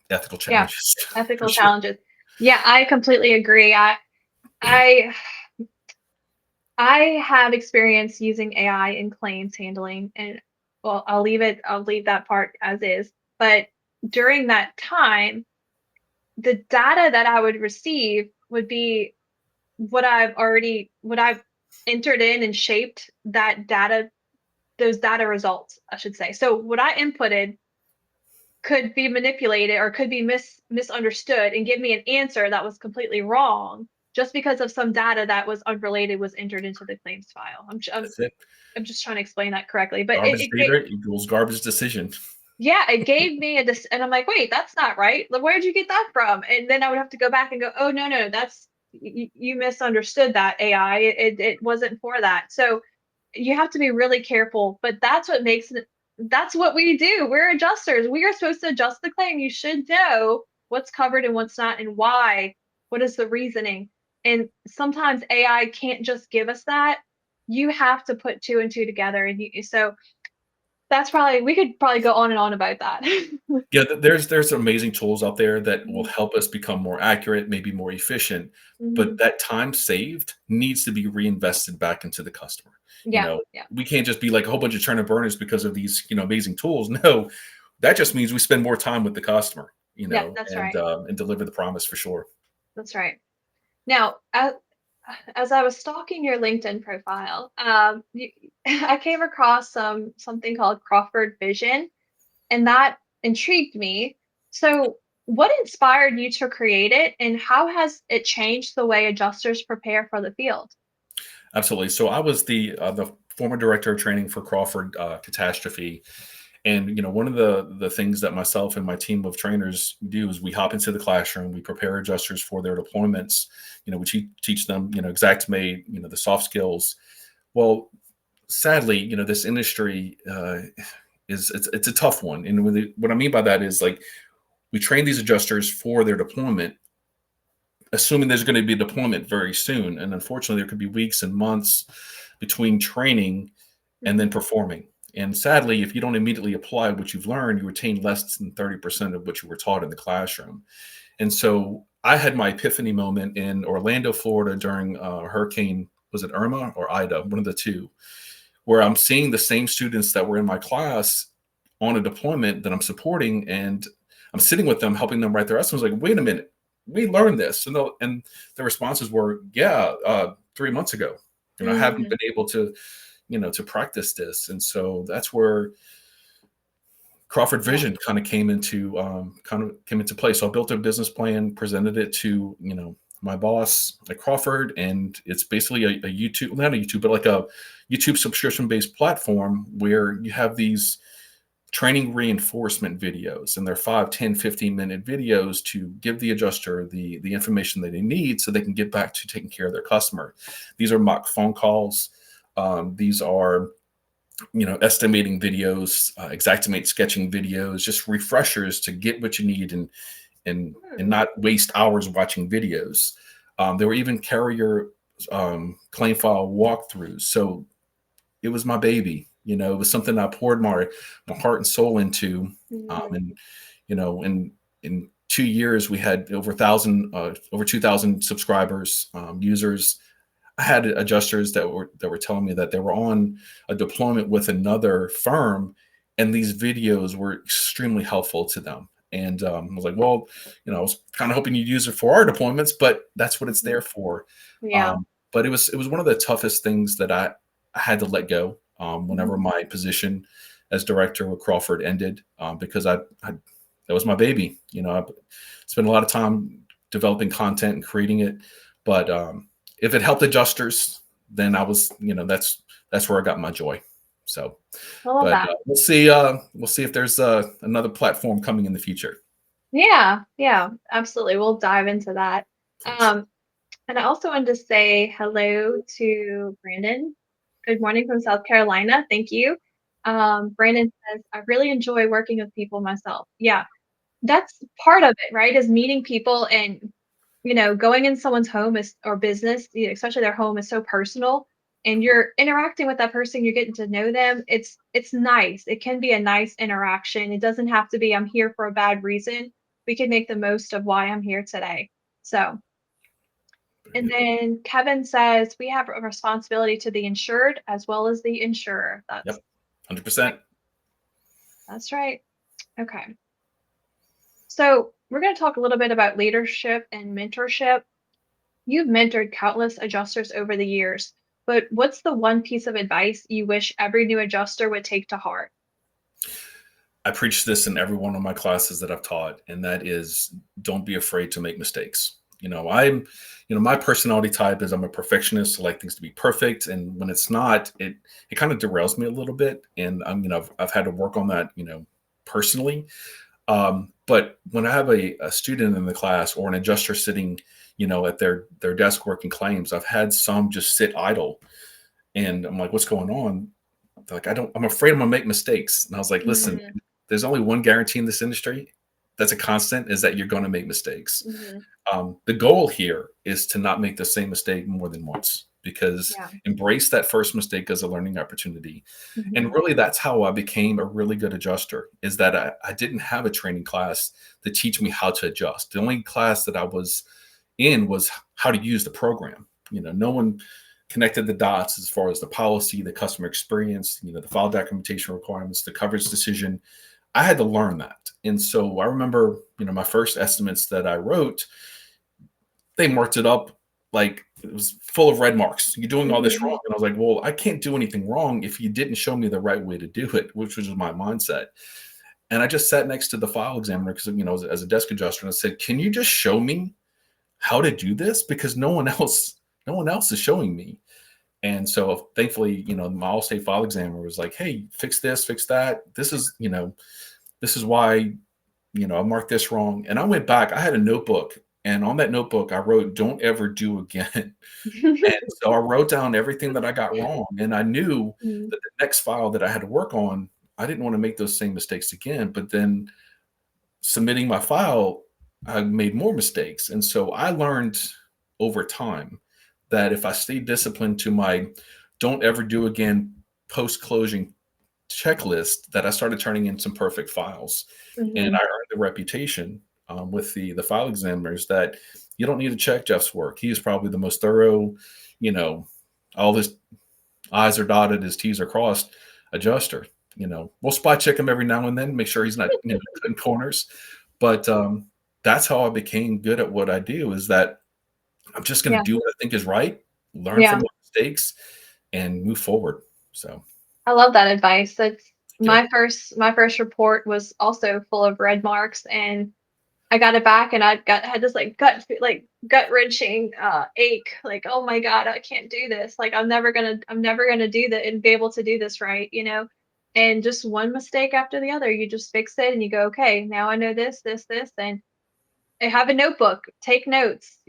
[SPEAKER 2] ethical
[SPEAKER 1] Yeah,
[SPEAKER 2] challenges for
[SPEAKER 1] ethical
[SPEAKER 2] sure.
[SPEAKER 1] challenges. Yeah, I completely agree. I I have experience using AI in claims handling, and well, I'll leave that part as is. But during that time, the data that I would receive would be what I've entered in and shaped that data, those data results, I should say. So what I inputted could be manipulated or could be misunderstood and give me an answer that was completely wrong just because of some data that was unrelated was entered into the claims file.
[SPEAKER 2] That's it.
[SPEAKER 1] I'm just trying to explain that correctly, but
[SPEAKER 2] Garbage data equals garbage decision.
[SPEAKER 1] yeah, it gave me and I'm like, wait, that's not right. Like, where'd you get that from? And then I would have to go back and go, oh no, no, that's you misunderstood that AI. It wasn't for that. So you have to be really careful, but that's what makes it. That's what we do. We're adjusters. We are supposed to adjust the claim. You should know what's covered and what's not, and why. What is the reasoning? And sometimes AI can't just give us that. You have to put two and two together, and so that's probably we could probably go on and on about that.
[SPEAKER 2] Yeah, there's amazing tools out there that will
[SPEAKER 1] Mhm,
[SPEAKER 2] help us become more accurate, maybe more efficient, but
[SPEAKER 1] mhm.
[SPEAKER 2] that time saved needs to be reinvested back into the customer. You
[SPEAKER 1] Yeah,
[SPEAKER 2] know,
[SPEAKER 1] yeah,
[SPEAKER 2] we can't just be like a whole bunch of turn and burners because of these, amazing tools. No, that just means we spend more time with the customer,
[SPEAKER 1] yeah. That's
[SPEAKER 2] and
[SPEAKER 1] right.
[SPEAKER 2] and deliver the promise for sure.
[SPEAKER 1] That's right. Now, as I was stalking your LinkedIn profile, I came across something called Crawford Vision, and that intrigued me. So, what inspired you to create it, and how has it changed the way adjusters prepare for the field?
[SPEAKER 2] Absolutely. So I was the former director of training for Crawford Catastrophe. And one of the things that myself and my team of trainers do is we hop into the classroom, we prepare adjusters for their deployments. We teach them, Xactimate, the soft skills. Well, sadly, this industry it's a tough one. And what I mean by that is, like, we train these adjusters for their deployment, assuming there's going to be a deployment very soon. And unfortunately, there could be weeks and months between training and then
[SPEAKER 1] Mhm.
[SPEAKER 2] performing. And sadly, if you don't immediately apply what you've learned, you retain less than 30% of what you were taught in the classroom. And so I had my epiphany moment in Orlando, Florida during Hurricane, was it Irma or Ida? One of the two, where I'm seeing the same students that were in my class on a deployment that I'm supporting, and I'm sitting with them, helping them write their essays. Like, wait a minute, we learned this, and the responses were, yeah, 3 months ago, and I haven't
[SPEAKER 1] Mm,
[SPEAKER 2] been able to practice this. And so that's where Crawford
[SPEAKER 1] yeah.
[SPEAKER 2] Vision kind of came into play. So I built a business plan, presented it to my boss at Crawford, and it's basically a YouTube, not a YouTube, but like a YouTube subscription based platform where you have these training reinforcement videos, and they're 5, 10, 15-minute videos to give the adjuster the information that they need so they can get back to taking care of their customer. These are mock phone calls. These are estimating videos, Xactimate sketching videos, just refreshers to get what you need, and
[SPEAKER 1] Hmm.
[SPEAKER 2] not waste hours watching videos. There were even carrier claim file walkthroughs. So it was my baby. It was something I poured my heart and soul into.
[SPEAKER 1] Mm,
[SPEAKER 2] And in 2 years, we had over 2,000 subscribers, users. I had adjusters that were telling me that they were on a deployment with another firm, and these videos were extremely helpful to them. And I was like, well, I was kind of hoping you'd use it for our deployments, but that's what it's
[SPEAKER 1] mm,
[SPEAKER 2] there for.
[SPEAKER 1] yeah.
[SPEAKER 2] But it was one of the toughest things that I had to let go whenever
[SPEAKER 1] Mhm.
[SPEAKER 2] my position as director with Crawford ended, because I that was my baby. I spent a lot of time developing content and creating it, but if it helped adjusters, then I was, that's where I got my joy. So,
[SPEAKER 1] I love
[SPEAKER 2] but
[SPEAKER 1] that.
[SPEAKER 2] we'll see if there's another platform coming in the future.
[SPEAKER 1] Yeah, yeah, absolutely. We'll dive into that.
[SPEAKER 2] Thanks.
[SPEAKER 1] Um, and I also wanted to say hello to Brandon. Good morning from South Carolina. Thank you. Brandon says, I really enjoy working with people myself. Yeah, that's part of it, right? Is meeting people and going in someone's home is or business, especially their home is so personal and you're interacting with that person, you're getting to know them. It's nice. It can be a nice interaction. It doesn't have to be I'm here for a bad reason. We can make the most of why I'm here today. So,
[SPEAKER 2] Very
[SPEAKER 1] and
[SPEAKER 2] good.
[SPEAKER 1] then Kevin says we have a responsibility to the insured as well as the insurer.
[SPEAKER 2] Yep.
[SPEAKER 1] That's right.
[SPEAKER 2] 100%.
[SPEAKER 1] That's right. Okay. So, we're going to talk a little bit about leadership and mentorship. You've mentored countless adjusters over the years, but what's the one piece of advice you wish every new adjuster would take to heart?
[SPEAKER 2] I preach this in every one of my classes that I've taught, and that is don't be afraid to make mistakes. My personality type is I'm a perfectionist. I like things to be perfect. And when it's not, it kind of derails me a little bit. And I've had to work on that, personally. But when I have a student in the class or an adjuster sitting, at their desk working claims, I've had some just sit idle and I'm like, what's going on? They're like, I'm afraid I'm gonna make mistakes. And I was like, listen,
[SPEAKER 1] Mm,
[SPEAKER 2] there's only one guarantee in this industry that's a constant is that you're going to make mistakes.
[SPEAKER 1] mhm.
[SPEAKER 2] The goal here is to not make the same mistake more than once because
[SPEAKER 1] Yeah.
[SPEAKER 2] embrace that first mistake as a learning opportunity. And
[SPEAKER 1] Mhm.
[SPEAKER 2] really, that's how I became a really good adjuster is that I didn't have a training class to teach me how to adjust. The only class that I was in was how to use the program. No one connected the dots as far as the policy, the customer experience, the file documentation requirements, the coverage decision. I had to learn that. And so I remember, my first estimates that I wrote, they marked it up like it was full of red marks. You're doing all this wrong.
[SPEAKER 1] Mhm.
[SPEAKER 2] And I was like, well, I can't do anything wrong if you didn't show me the right way to do it, which was my mindset. And I just sat next to the file examiner because, as a desk adjuster, and I said, can you just show me how to do this? Because no one else is showing me. And so thankfully, my all-state file examiner was like, hey, fix this, fix that. This is why, I marked this wrong. And I went back, I had a notebook. And on that notebook, I wrote, don't ever do again. And so I wrote down everything that I got wrong. And I knew
[SPEAKER 1] Mm,
[SPEAKER 2] that the next file that I had to work on, I didn't want to make those same mistakes again. But then submitting my file, I made more mistakes. And so I learned over time that if I stay disciplined to my don't ever do again post closing checklist, that I started turning in some perfect files. And I
[SPEAKER 1] mhm.
[SPEAKER 2] earned the reputation with the file examiners that you don't need to check Jeff's work. He is probably the most thorough, you know, all his I's are dotted, his T's are crossed adjuster. We'll spot check him every now and then, make sure he's not, cutting corners. But that's how I became good at what I do is that I'm just going to
[SPEAKER 1] Yeah.
[SPEAKER 2] do what I think is right, learn from
[SPEAKER 1] Yeah.
[SPEAKER 2] my mistakes, and move forward. So,
[SPEAKER 1] I love that advice. That's
[SPEAKER 2] yeah.
[SPEAKER 1] my first report was also full of red marks and I got it back and had this like gut wrenching ache like oh my god I can't do this like I'm never gonna do that and be able to do this right. And just one mistake after the other you just fix it and you go okay now I know this and I have a notebook take notes.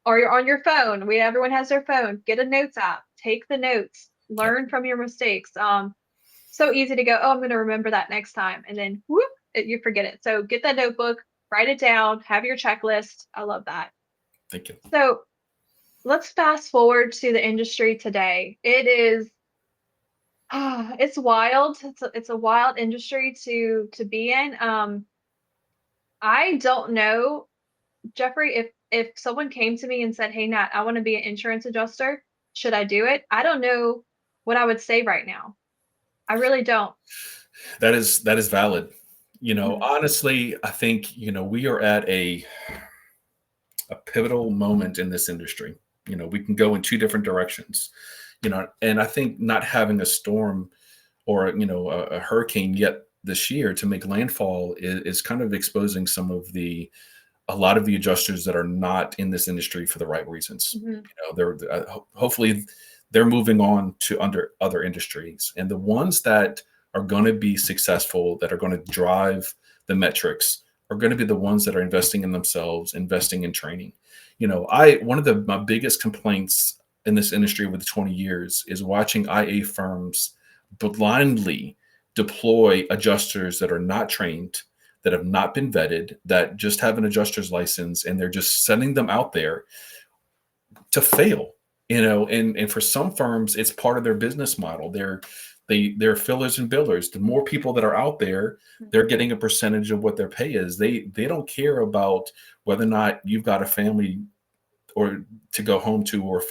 [SPEAKER 1] Or you're on your phone everyone has their phone get a notes app take the notes
[SPEAKER 2] Yep.
[SPEAKER 1] learn from your mistakes so easy to go, oh, I'm going to remember that next time. And then whoop, you forget it. So get that notebook, write it down, have your checklist. I love that.
[SPEAKER 2] Thank you.
[SPEAKER 1] So let's fast forward to the industry today. It is, it's wild. It's a wild industry to be in. I don't know, Jeffrey, if someone came to me and said, hey, Nat, I want to be an insurance adjuster, should I do it? I don't know what I would say right now. I really don't.
[SPEAKER 2] That is valid.
[SPEAKER 1] Mhm.
[SPEAKER 2] Honestly, I think, we are at a pivotal moment in this industry. We can go in two different directions. And I think not having a storm or a hurricane yet this year to make landfall is kind of exposing a lot of the adjusters that are not in this industry for the right reasons.
[SPEAKER 1] Mhm.
[SPEAKER 2] They're hopefully they're moving on to under other industries. And the ones that are going to be successful, that are going to drive the metrics, are going to be the ones that are investing in themselves, investing in training. One of my biggest complaints in this industry over the 20 years is watching IA firms blindly deploy adjusters that are not trained, that have not been vetted, that just have an adjuster's license, and they're just sending them out there to fail. And for some firms, it's part of their business model. They're fillers and billers. The more people that are out there, they're getting a percentage of what their pay is. They don't care about whether or not you've got a family or to go home to, or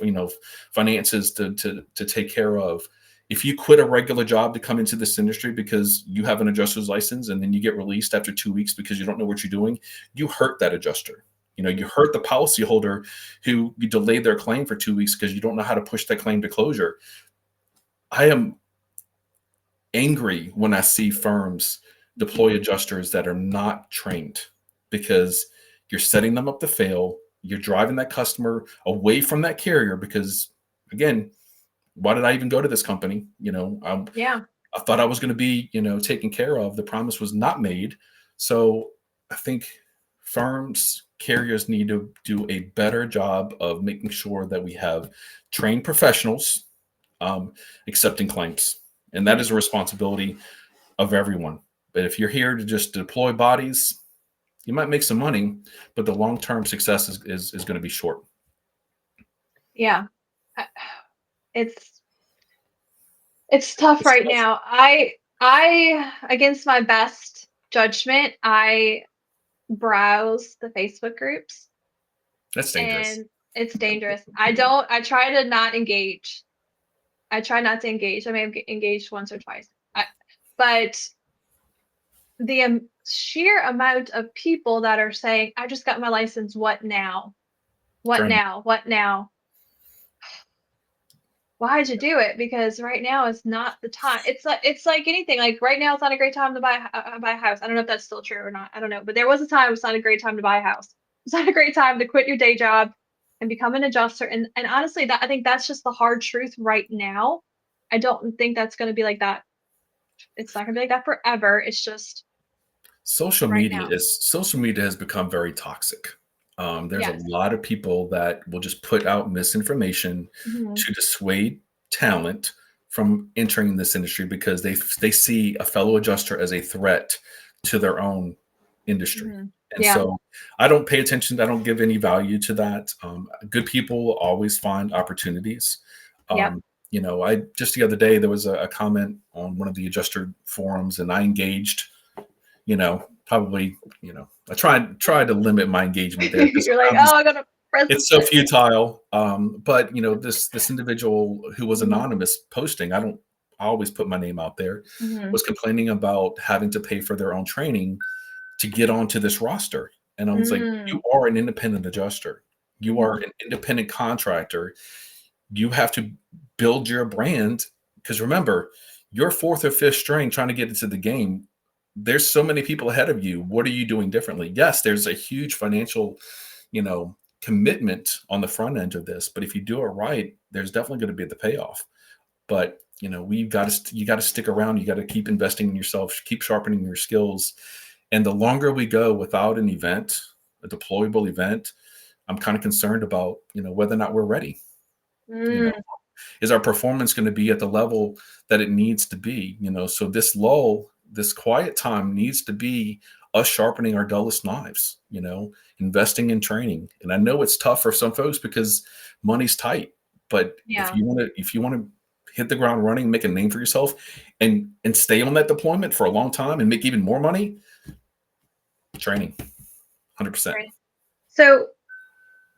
[SPEAKER 2] finances to take care of. If you quit a regular job to come into this industry because you have an adjuster's license, and then you get released after 2 weeks because you don't know what you're doing, you hurt that adjuster. You hurt the policyholder who you delayed their claim for 2 weeks because you don't know how to push that claim to closure. I am angry when I see firms deploy adjusters that are not trained, because you're setting them up to fail. You're driving that customer away from that carrier because, again, why did I even go to this company?
[SPEAKER 1] Yeah.
[SPEAKER 2] I thought I was going to be, taken care of. The promise was not made. So I think firms, carriers need to do a better job of making sure that we have trained professionals accepting claims. And that is a responsibility of everyone. But if you're here to just deploy bodies, you might make some money, but the long-term success is going to be short.
[SPEAKER 1] Yeah. I- It's tough
[SPEAKER 2] It's
[SPEAKER 1] right
[SPEAKER 2] tough.
[SPEAKER 1] now. I against my best judgment, I browse the Facebook groups,
[SPEAKER 2] That's dangerous.
[SPEAKER 1] and it's dangerous. I try to not engage. I try not to engage. I may have engaged once or twice. But the sheer amount of people that are saying, "I just got my license. What now? What
[SPEAKER 2] Training.
[SPEAKER 1] now? What now?" Why'd you do it? Because right now is not the time. It's like anything. Like right now, it's not a great time to buy a house. I don't know if that's still true or not. I don't know. But there was a time it's not a great time to buy a house. It's not a great time to quit your day job and become an adjuster. And honestly, I think that's just the hard truth right now. I don't think that's going to be like that. It's not going to be like that forever. It's just right now.
[SPEAKER 2] Social media has become very toxic. There's a
[SPEAKER 1] Yes.
[SPEAKER 2] lot of people that will just put out misinformation
[SPEAKER 1] Hmm.
[SPEAKER 2] to dissuade talent from entering this industry because they see a fellow adjuster as a threat to their own industry.
[SPEAKER 1] Hmm.
[SPEAKER 2] And
[SPEAKER 1] Yeah.
[SPEAKER 2] so I don't pay attention. I don't give any value to that. Good people will always find opportunities.
[SPEAKER 1] Yep.
[SPEAKER 2] I just the other day there was a comment on one of the adjuster forums, and I engaged. Probably, I tried to limit my engagement there because
[SPEAKER 1] You're like,
[SPEAKER 2] sometimes
[SPEAKER 1] oh, I gotta press
[SPEAKER 2] it's
[SPEAKER 1] this
[SPEAKER 2] so
[SPEAKER 1] button.
[SPEAKER 2] futile. But this individual who was
[SPEAKER 1] Hmm.
[SPEAKER 2] anonymous posting, I always put my name out there,
[SPEAKER 1] Hmm.
[SPEAKER 2] was complaining about having to pay for their own training to get onto this roster. And I was like,
[SPEAKER 1] Mm.
[SPEAKER 2] you are an independent adjuster. You are
[SPEAKER 1] Hmm.
[SPEAKER 2] an independent contractor. You have to build your brand, because remember, you're fourth or fifth string trying to get into the game. There's so many people ahead of you. What are you doing differently? Yes, there's a huge financial, commitment on the front end of this, but if you do it right, there's definitely going to be the payoff. But you got to stick around. You got to keep investing in yourself, keep sharpening your skills. And the longer we go without an event, a deployable event, I'm kind of concerned about, whether or not we're ready. You know,
[SPEAKER 1] Mm.
[SPEAKER 2] is our performance going to be at the level that it needs to be? So this lull, this quiet time needs to be us sharpening our dullest knives, investing in training. And I know it's tough for some folks because money's tight, but if
[SPEAKER 1] Yeah.
[SPEAKER 2] you want to hit the ground running, make a name for yourself, and stay on that deployment for a long time and make even more money, training, 100%.
[SPEAKER 1] Right. So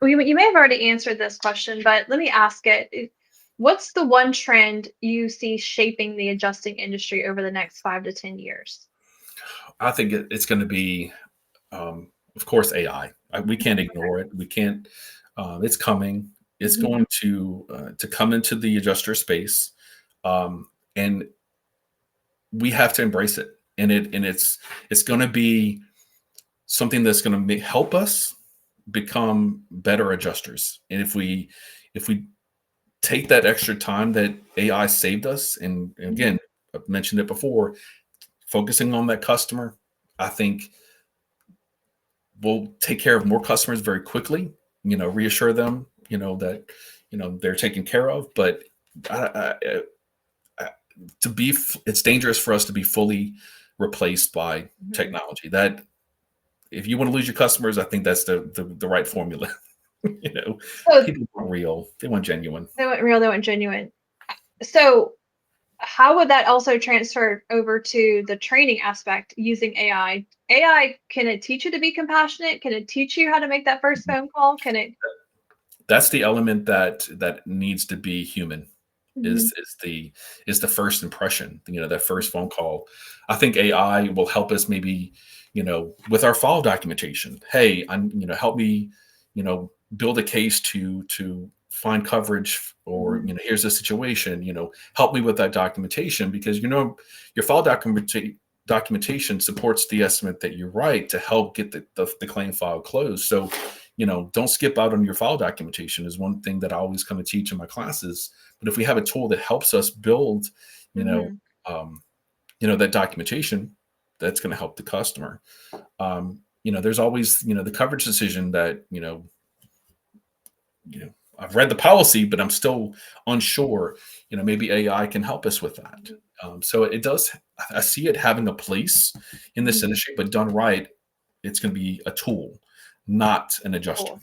[SPEAKER 1] you may have already answered this question, but let me ask it. What's the one trend you see shaping the adjusting industry over the next 5 to 10 years?
[SPEAKER 2] I think it's going to be, of course, AI. We can't
[SPEAKER 1] Okay.
[SPEAKER 2] ignore it. We can't. It's coming. It's
[SPEAKER 1] Mhm.
[SPEAKER 2] going to come into the adjuster space, and we have to embrace it. And it's going to be something that's going to help us become better adjusters. And if we take that extra time that AI saved us, and
[SPEAKER 1] Mhm.
[SPEAKER 2] again, I've mentioned it before, focusing on that customer, I think we'll take care of more customers very quickly. Reassure them, that they're taken care of. But I, it's dangerous for us to be fully replaced by
[SPEAKER 1] Mhm.
[SPEAKER 2] technology. That if you want to lose your customers, I think that's the right formula. you know,
[SPEAKER 1] So
[SPEAKER 2] People want real, they want genuine.
[SPEAKER 1] they went real, they went genuine. So how would that also transfer over to the training aspect using AI? AI, can it teach you to be compassionate? Can it teach you how to make that first phone call? Can it?
[SPEAKER 2] That's the element that needs to be human.
[SPEAKER 1] Mhm.
[SPEAKER 2] Is the first impression, that first phone call. I think AI will help us, maybe, with our file documentation. Hey, help me, build a case to find coverage, or
[SPEAKER 1] Mhm.
[SPEAKER 2] here's the situation. Help me with that documentation, because your file documentation supports the estimate that you write to help get the claim file closed. So, don't skip out on your file documentation is one thing that I always come to teach in my classes. But if we have a tool that helps us build, you know,
[SPEAKER 1] Mhm.
[SPEAKER 2] um, that documentation, that's going to help the customer. There's always, the coverage decision that, I've read the policy, but I'm still unsure. Maybe AI can help us with that.
[SPEAKER 1] Mhm.
[SPEAKER 2] So it does. I see it having a place in this
[SPEAKER 1] Mhm.
[SPEAKER 2] industry, but done right, it's going to be a tool, not an adjuster.
[SPEAKER 1] Tool.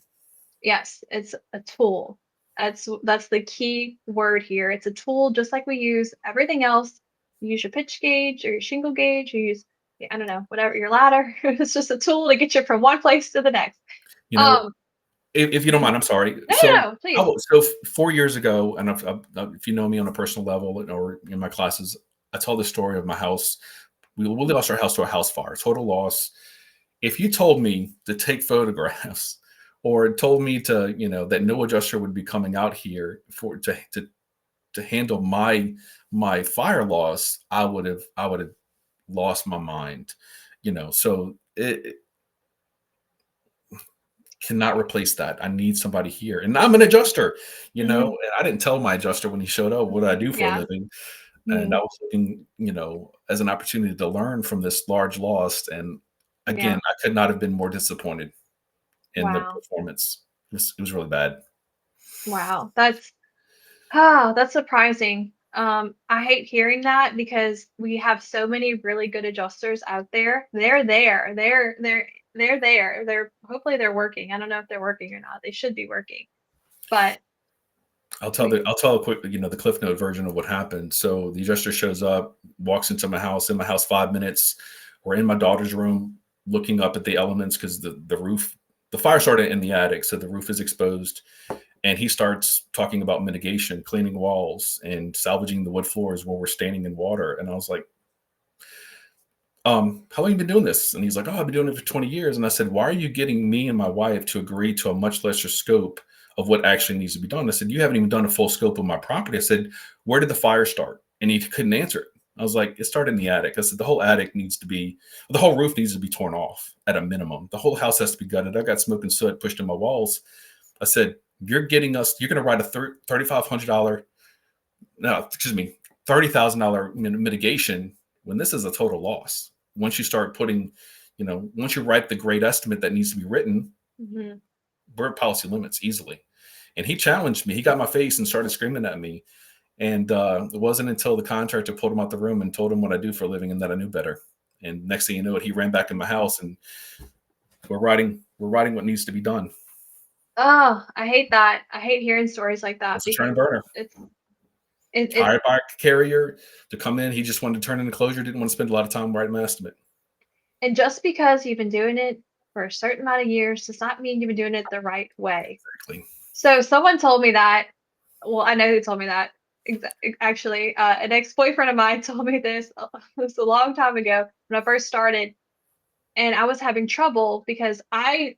[SPEAKER 1] Yes, it's a tool. That's the key word here. It's a tool, just like we use everything else. You use your pitch gauge or your shingle gauge. You use, I don't know, whatever, your ladder. It's just a tool to get you from one place to the next.
[SPEAKER 2] You know,
[SPEAKER 1] Um,
[SPEAKER 2] if you don't mind, I'm sorry.
[SPEAKER 1] no,
[SPEAKER 2] So,
[SPEAKER 1] no, no, please.
[SPEAKER 2] 4 years ago, and if you know me on a personal level or in my classes, I tell the story of my house. We lost our house to a house fire, total loss. If you told me to take photographs, or told me to, that no adjuster would be coming out here to handle my fire loss, I would have lost my mind. So it cannot replace that. I need somebody here. And I'm an adjuster,
[SPEAKER 1] Mhm.
[SPEAKER 2] and I didn't tell my adjuster when he showed up what I do for a
[SPEAKER 1] Yeah.
[SPEAKER 2] living. And I
[SPEAKER 1] Mhm.
[SPEAKER 2] was looking, as an opportunity to learn from this large loss. And again,
[SPEAKER 1] Yeah.
[SPEAKER 2] I could not have been more disappointed in the
[SPEAKER 1] Wow.
[SPEAKER 2] performance. It was really bad.
[SPEAKER 1] Wow. That's surprising. I hate hearing that because we have so many really good adjusters out there. They're there. They're there. They're hopefully they're working. I don't know if they're working or not. They should be working. But we
[SPEAKER 2] I'll tell a quick, the Cliff Note version of what happened. So the adjuster shows up, walks into my house. In my house, 5 minutes. We're in my daughter's room, looking up at the elements, because the roof, the fire started in the attic, so the roof is exposed. And he starts talking about mitigation, cleaning walls, and salvaging the wood floors where we're standing in water. And I was like, how long have you been doing this? And he's like, oh, I've been doing it for 20 years. And I said, why are you getting me and my wife to agree to a much lesser scope of what actually needs to be done? I said, you haven't even done a full scope of my property. I said, where did the fire start? And he couldn't answer it. I was like, it started in the attic. I said, the whole roof needs to be torn off at a minimum. The whole house has to be gutted. I got smoke and soot pushed in my walls. I said, you're going to write a $3,500, no, excuse me, $30,000 mitigation when this is a total loss. Once you start putting, once you write the great estimate that needs to be written,
[SPEAKER 1] Mhm.
[SPEAKER 2] we're at policy limits easily. And he challenged me. He got my face and started screaming at me. And it wasn't until the contractor pulled him out the room and told him what I do for a living and that I knew better. And next thing you know, he ran back in my house, and we're writing what needs to be done.
[SPEAKER 1] Oh, I hate that. I hate hearing stories like that
[SPEAKER 2] It's a turn
[SPEAKER 1] because
[SPEAKER 2] burner.
[SPEAKER 1] it's
[SPEAKER 2] Hired by a carrier to come in. He just wanted to turn in a closure. Didn't want to spend a lot of time writing my estimate.
[SPEAKER 1] and just because you've been doing it for a certain amount of years does not mean you've been doing it the right way.
[SPEAKER 2] Exactly.
[SPEAKER 1] So someone told me that. Well, I know who told me that. Actually, an ex-boyfriend of mine told me this. This a long time ago when I first started, and I was having trouble because I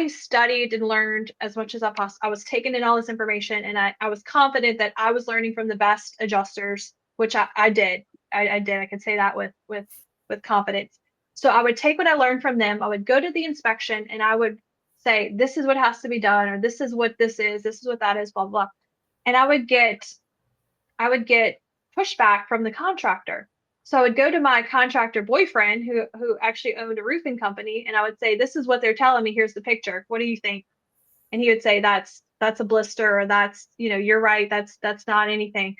[SPEAKER 1] studied and learned as much as I was taking in all this information, and I was confident that I was learning from the best adjusters, which I did. I did. I can say that with confidence. So I would take what I learned from them. I would go to the inspection and I would say, this is what has to be done, or this is what this is what that is, blah blah. and I would get pushback from the contractor. So I would go to my contractor boyfriend who actually owned a roofing company, and I would say, "This is what they're telling me. Here's the picture. What do you think?" And he would say, "That's a blister, or that's, you're right. That's not anything."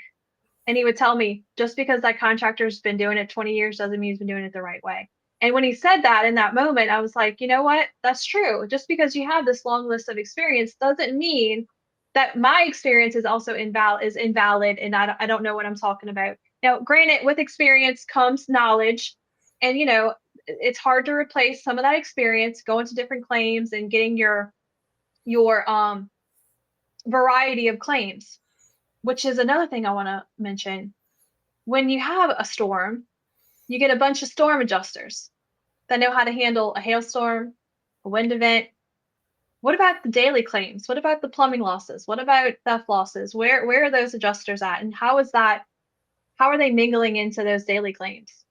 [SPEAKER 1] And he would tell me, just because that contractor's been doing it 20 years doesn't mean he's been doing it the right way. And when he said that in that moment, I was like, you know what? That's true. Just because you have this long list of experience doesn't mean that my experience is also invalid, and I don't know what I'm talking about. Now, granted, with experience comes knowledge, and it's hard to replace some of that experience, going to different claims and getting your variety of claims, which is another thing I want to mention. When you have a storm, you get a bunch of storm adjusters that know how to handle a hailstorm, a wind event. What about the daily claims? What about the plumbing losses? What about theft losses? Where are those adjusters at? And how are they mingling into those daily claims?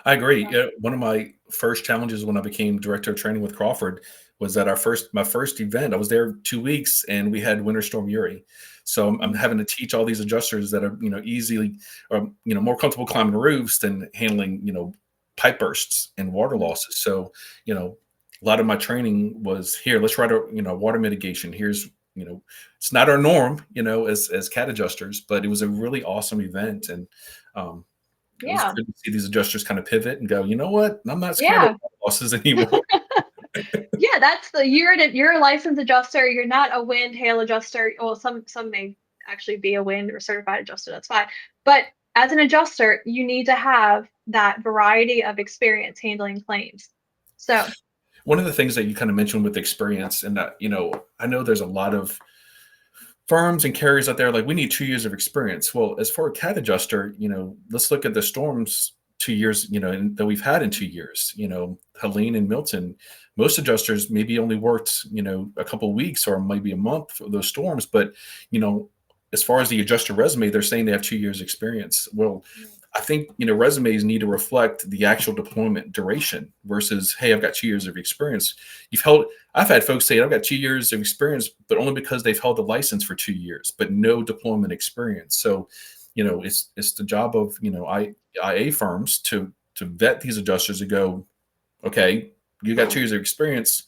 [SPEAKER 2] I agree.
[SPEAKER 1] Yeah.
[SPEAKER 2] Yeah, one of my first challenges when I became director of training with Crawford was that my first event. I was there 2 weeks, and we had Winter Storm Uri. So I'm
[SPEAKER 1] Mhm.
[SPEAKER 2] having to teach all these adjusters that are easily or more comfortable climbing roofs than handling pipe bursts and water
[SPEAKER 1] Mhm.
[SPEAKER 2] losses. So a lot of my training was here. Let's write a water mitigation. Here's it's not our norm as cat adjusters, but it was a really awesome event. And um, it was
[SPEAKER 1] Yeah.
[SPEAKER 2] good to see these adjusters kind of pivot and go, you know what? I'm not scared of
[SPEAKER 1] Yeah.
[SPEAKER 2] losses anymore.
[SPEAKER 1] Yeah, that's you're a licensed adjuster. You're not a wind hail adjuster. Well, some may actually be a wind or certified adjuster. That's fine. But as an adjuster, you need to have that variety of experience handling claims. So,
[SPEAKER 2] One of the things that you kind of mentioned with experience, and that, I know there's a lot of firms and carriers out there like we need 2 years of experience. Well, as for a cat adjuster, let's look at the storms 2 years, that we've had in 2 years. Helene and Milton, most adjusters maybe only worked, a couple of weeks or maybe a month for those storms. But you know, as far as the adjuster resume, they're saying they have 2 years experience. Well, I think resumes need to reflect the actual deployment duration versus, hey, I've got 2 years of experience. You've held I've had folks say I've got 2 years of experience, but only because they've held the license for 2 years, but no deployment experience. So, it's the job of IA firms to vet these adjusters and go, okay, you got 2 years of experience.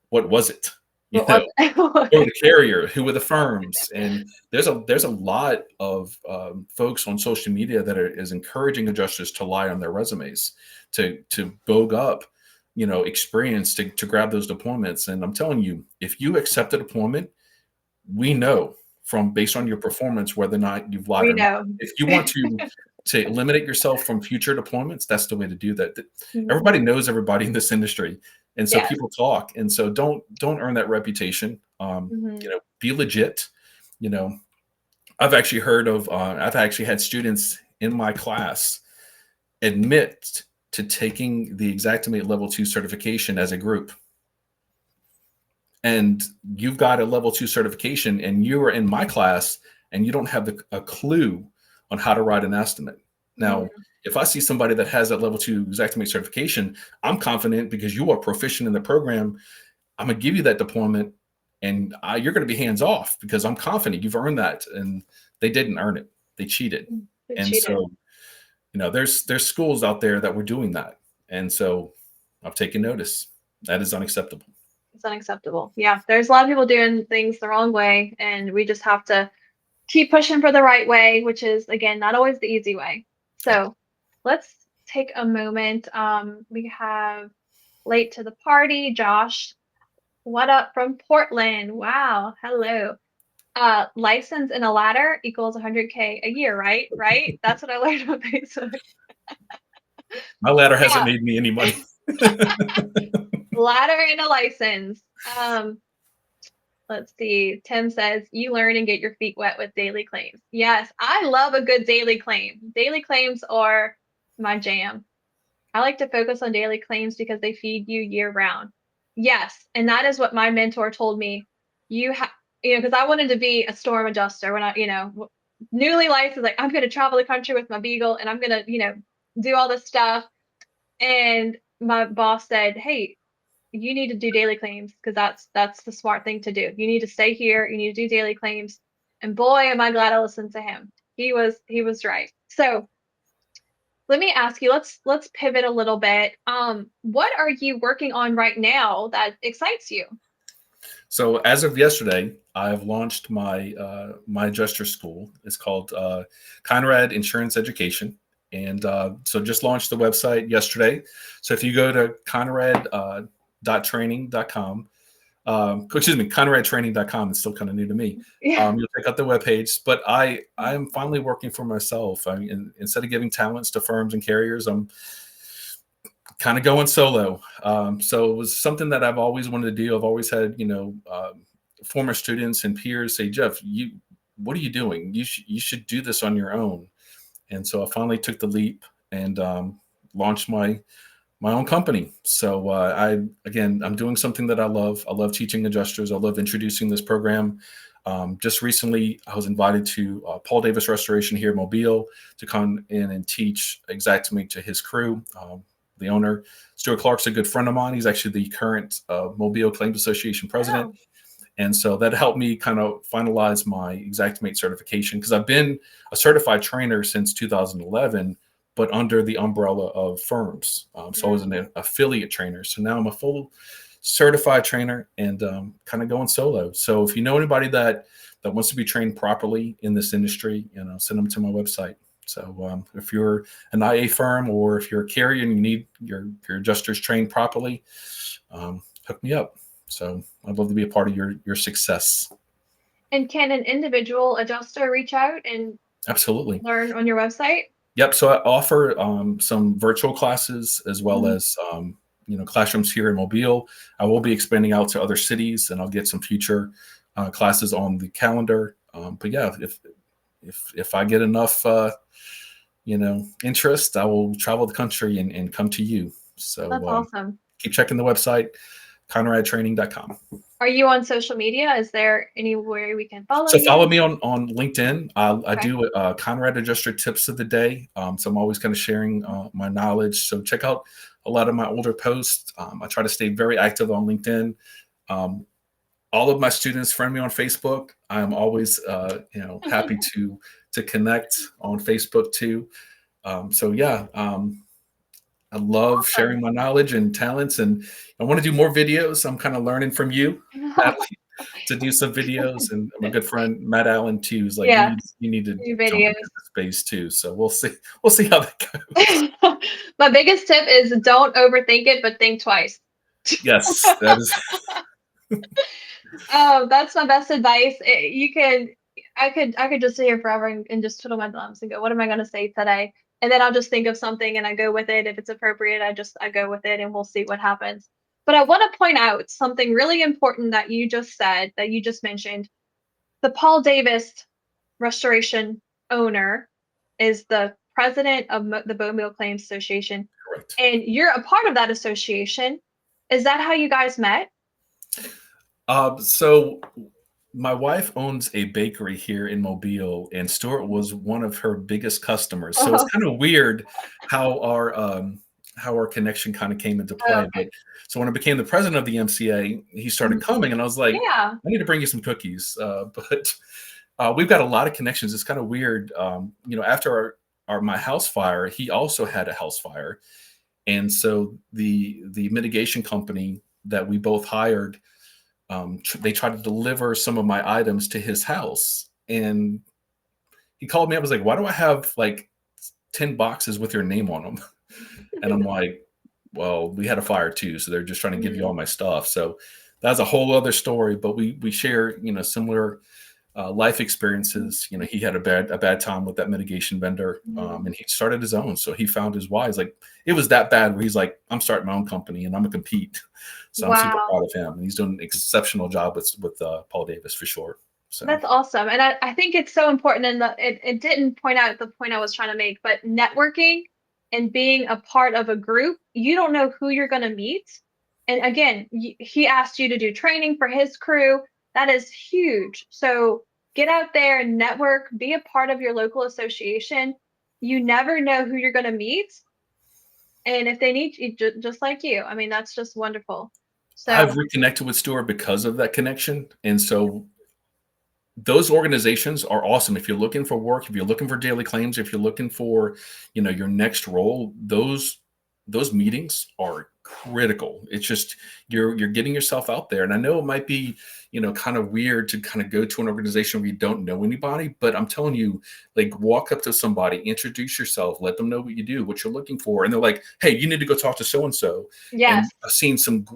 [SPEAKER 2] What was it? You
[SPEAKER 1] what
[SPEAKER 2] know,
[SPEAKER 1] was
[SPEAKER 2] who were the carrier? Who were the firms? And there's a lot of folks on social media that is encouraging adjusters to lie on their resumes to bogue up experience to grab those deployments. And I'm telling you, if you accept a deployment, we know from based on your performance whether or not you've lied
[SPEAKER 1] we
[SPEAKER 2] or not.
[SPEAKER 1] know.
[SPEAKER 2] If you want to eliminate yourself from future deployments, that's the way to do that.
[SPEAKER 1] Mhm.
[SPEAKER 2] Everybody knows everybody in this industry, and so
[SPEAKER 1] Yes.
[SPEAKER 2] people talk. And so don't earn that reputation.
[SPEAKER 1] Mhm.
[SPEAKER 2] Be legit. You know, I've actually had students in my class admit to taking the Xactimate Level 2 certification as a group. And you've got a level 2 certification and you are in my class and you don't have a clue on how to write an estimate. Now,
[SPEAKER 1] Mhm.
[SPEAKER 2] if I see somebody that has that level 2 Xactimate certification, I'm confident because you are proficient in the program. I'm going to give you that deployment and you're going to be hands off because I'm confident you've earned that. And they didn't earn it. They cheated.
[SPEAKER 1] They
[SPEAKER 2] And
[SPEAKER 1] cheated.
[SPEAKER 2] so, there's schools out there that were doing that. And so I've taken notice. That is unacceptable.
[SPEAKER 1] It's unacceptable. Yeah, there's a lot of people doing things the wrong way, and we just have to keep pushing for the right way, which is, again, not always the easy way. So let's take a moment. We have late to the party, Josh. What up from Portland? Wow, hello. License in a ladder equals 100K a year, right? Right? That's what I learned on Facebook.
[SPEAKER 2] My ladder hasn't
[SPEAKER 1] Yeah,
[SPEAKER 2] made me any money.
[SPEAKER 1] ladder and a license. Um, Let's see. Tim says, you learn and get your feet wet with daily claims. Yes, I love a good daily claim. Daily claims are my jam. I like to focus on daily claims because they feed you year round. Yes, and that is what my mentor told me. You have, because I wanted to be a storm adjuster when newly licensed, like I'm going to travel the country with my beagle and I'm going to, do all this stuff. And my boss said, hey, you need to do daily claims because that's the smart thing to do. You need to stay here. You need to do daily claims. And boy, am I glad I listened to him. He was right. So let me ask you, let's pivot a little bit. What are you working on right now that excites you?
[SPEAKER 2] So as of yesterday, I've launched my adjuster school. It's called Conrad Insurance Education, and so just launched the website yesterday. So if you go to conradtraining.com, excuse me, conradtraining.com, it's still kind of new to me.
[SPEAKER 1] Yeah.
[SPEAKER 2] You'll check out the webpage. But I'm finally working for myself. I mean, instead of giving talents to firms and carriers, I'm kind of going solo. So it was something that I've always wanted to do. I've always had, former students and peers say, Jeff, what are you doing? You should do this on your own. And so I finally took the leap and launched my own company. So I'm doing something that I love. I love teaching adjusters. I love introducing this program. Just recently, I was invited to Paul Davis Restoration here in Mobile to come in and teach Xactimate to his crew. The owner, Stuart Clark's a good friend of mine. He's actually the current Mobile Claims Association president.
[SPEAKER 1] Oh,
[SPEAKER 2] And so that helped me kind of finalize my Xactimate certification because I've been a certified trainer since 2011, but under the umbrella of firms. So I was an affiliate trainer. So now I'm a full certified trainer and kind of going solo. So if you know anybody that wants to be trained properly in this industry, send them to my website. So if you're an IA firm or if you're a carrier and you need your adjusters trained properly, hook me up. So I'd love to be a part of your success.
[SPEAKER 1] and can an individual adjuster reach out and
[SPEAKER 2] Absolutely.
[SPEAKER 1] learn on your website?
[SPEAKER 2] Yep. So I offer some virtual classes as well
[SPEAKER 1] Mhm.
[SPEAKER 2] as classrooms here in Mobile. I will be expanding out to other cities, and I'll get some future classes on the calendar. But yeah, if I get enough interest, I will travel the country and come to you.
[SPEAKER 1] That's
[SPEAKER 2] So
[SPEAKER 1] awesome.
[SPEAKER 2] keep checking the website, conradtraining.com.
[SPEAKER 1] Are you on social media? Is there anywhere we can follow
[SPEAKER 2] So follow
[SPEAKER 1] you?
[SPEAKER 2] me on LinkedIn. I
[SPEAKER 1] Okay.
[SPEAKER 2] do Conrad Adjuster tips of the day. So I'm always kind of sharing my knowledge. So check out a lot of my older posts. I try to stay very active on LinkedIn. Um, all of my students friend me on Facebook. I'm always happy to connect on Facebook too. So yeah, I love
[SPEAKER 1] Awesome.
[SPEAKER 2] sharing my knowledge and talents, and I want to do more videos. I'm kind of learning from you, Natalie, to do some videos. And my good friend Matt Allen too is like,
[SPEAKER 1] Yeah,
[SPEAKER 2] you need to
[SPEAKER 1] new
[SPEAKER 2] jump into
[SPEAKER 1] videos.
[SPEAKER 2] the space too. So we'll see how that goes.
[SPEAKER 1] My biggest tip is don't overthink it, but think twice.
[SPEAKER 2] Yes, that is
[SPEAKER 1] Oh, that's my best advice. I could just sit here forever and just twiddle my thumbs and go, what am I gonna say today? And then I'll just think of something and I go with it. If it's appropriate, I go with it and we'll see what happens. But I want to point out something really important that you just said, that you just mentioned. The Paul Davis Restoration owner is the president of the Bowmill Claims Association,
[SPEAKER 2] correct.
[SPEAKER 1] and you're a part of that association. Is that how you guys met?
[SPEAKER 2] So my wife owns a bakery here in Mobile, and Stuart was one of her biggest customers. So it's
[SPEAKER 1] Oh,
[SPEAKER 2] kind of weird how our connection kind of came into play.
[SPEAKER 1] okay.
[SPEAKER 2] But so when I became the president of the MCA, he started
[SPEAKER 1] Mhm.
[SPEAKER 2] coming, and I was like,
[SPEAKER 1] Yeah.
[SPEAKER 2] I need to bring you some cookies. But we've got a lot of connections. It's kind of weird. After my house fire, he also had a house fire, and so the mitigation company that we both hired, they tried to deliver some of my items to his house, and he called me up. I was like, "Why do I have like 10 boxes with your name on them?" And I'm like, "Well, we had a fire too, so they're just trying to give you all
[SPEAKER 1] Mhm.
[SPEAKER 2] my stuff." So that's a whole other story. But we share similar life experiences. He had a bad time with that mitigation vendor,
[SPEAKER 1] Mhm.
[SPEAKER 2] and he started his own. So he found his why. It's like it was that bad where he's like, "I'm starting my own company and I'm gonna compete." So I'm super
[SPEAKER 1] Wow.
[SPEAKER 2] proud of him, and he's doing an exceptional job with Paul Davis for sure. So
[SPEAKER 1] That's awesome. And I think it's so important. And it didn't point out the point I was trying to make, but networking and being a part of a group, you don't know who you're going to meet. And again, he asked you to do training for his crew. That is huge. So get out there and network, be a part of your local association. You never know who you're going to meet. And if they need you, just like you, I mean, that's just wonderful.
[SPEAKER 2] I've
[SPEAKER 1] So,
[SPEAKER 2] reconnected with Stuart because of that connection, and so those organizations are awesome. If you're looking for work, if you're looking for daily claims, if you're looking for, your next role, those meetings are critical. It's just you're getting yourself out there. And I know it might be, kind of weird to kind of go to an organization where you don't know anybody, but I'm telling you, like walk up to somebody, introduce yourself, let them know what you do, what you're looking for. And they're like, hey, you need to go talk to so and so. And
[SPEAKER 1] Yes.
[SPEAKER 2] I've seen some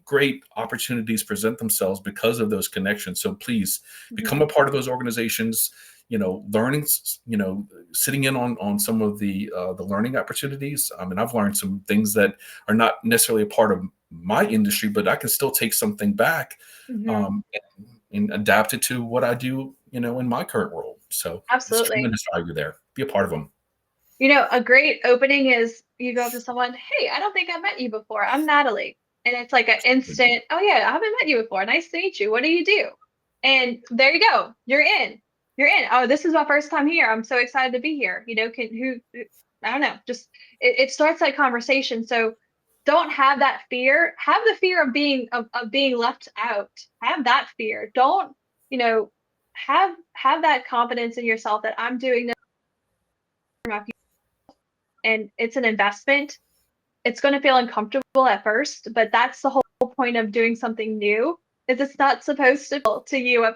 [SPEAKER 2] great opportunities present themselves because of those connections. So please become
[SPEAKER 1] Mhm.
[SPEAKER 2] a part of those organizations. Learning, sitting in on some of the learning opportunities. I mean, I've learned some things that are not necessarily a part of my industry, but I can still take something back,
[SPEAKER 1] Mhm.
[SPEAKER 2] um, and adapt it to what I do, in my current role. So there's
[SPEAKER 1] Absolutely.
[SPEAKER 2] tremendous value there. Be a part of them.
[SPEAKER 1] A great opening is you go up to someone, "Hey, I don't think I met you before. I'm Natalie." And it's like an instant, "Oh yeah, I haven't met you before. Nice to meet you. What do you do?" And there you go. You're in. You're in. "Oh, this is my first time here. I'm so excited to be here." Can I don't know, just it starts that conversation. So don't have that fear. Have the fear of being left out. Have that fear. Don't, you know, have that confidence in yourself that I'm doing this for my and it's an investment. It's going to feel uncomfortable at first, but that's the whole point of doing something new. Is it's not supposed to feel to you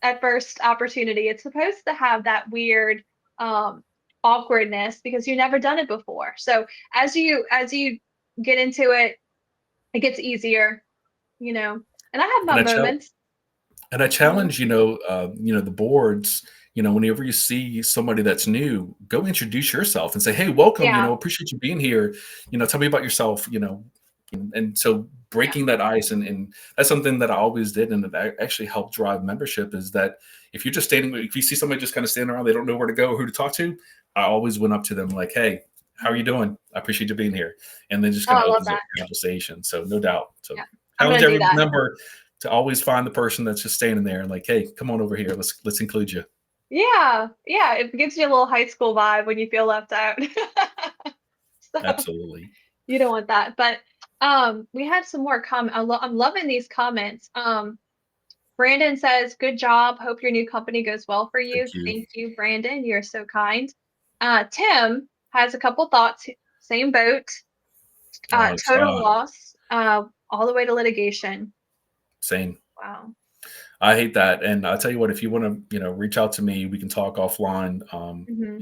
[SPEAKER 1] at first opportunity. It's supposed to have that weird um awkwardness because you've never done it before. So as you get into it, it gets easier, you know. And I have my
[SPEAKER 2] And I
[SPEAKER 1] moments.
[SPEAKER 2] And I
[SPEAKER 1] Mhm.
[SPEAKER 2] challenge, the boards, whenever you see somebody that's new, go introduce yourself and say, "Hey, welcome,
[SPEAKER 1] Yeah.
[SPEAKER 2] appreciate you being here. Tell me about yourself," and so
[SPEAKER 1] Yeah.
[SPEAKER 2] breaking that ice, and that's something that I always did, and that actually helped drive membership is that if you see somebody just kind of standing around, they don't know where to go or who to talk to, I always went up to them like, "Hey, how are you
[SPEAKER 1] Mhm.
[SPEAKER 2] doing? I appreciate you being here." And then just
[SPEAKER 1] Oh,
[SPEAKER 2] kind
[SPEAKER 1] I
[SPEAKER 2] of
[SPEAKER 1] love
[SPEAKER 2] opens up
[SPEAKER 1] that.
[SPEAKER 2] the conversation. So no doubt. So
[SPEAKER 1] Yeah. I'm
[SPEAKER 2] challenge
[SPEAKER 1] gonna do
[SPEAKER 2] every
[SPEAKER 1] that.
[SPEAKER 2] member to always find the person that's just standing there and like, "Hey, come on over here. Let's include you."
[SPEAKER 1] Yeah. Yeah. It gives you a little high school vibe when you feel left out. So
[SPEAKER 2] Absolutely.
[SPEAKER 1] you don't want that. But we had some more comment. I'm loving these comments. Brandon says, "Good job. Hope your new company goes well for you."
[SPEAKER 2] Thank you.
[SPEAKER 1] Thank you, Brandon. You're so kind. Tim has a couple thoughts. Same boat. Total
[SPEAKER 2] Ah,
[SPEAKER 1] loss. All the way to litigation.
[SPEAKER 2] same.
[SPEAKER 1] Wow.
[SPEAKER 2] I hate that. And I'll tell you what, if you want to, reach out to me, we can talk offline.
[SPEAKER 1] Hmm.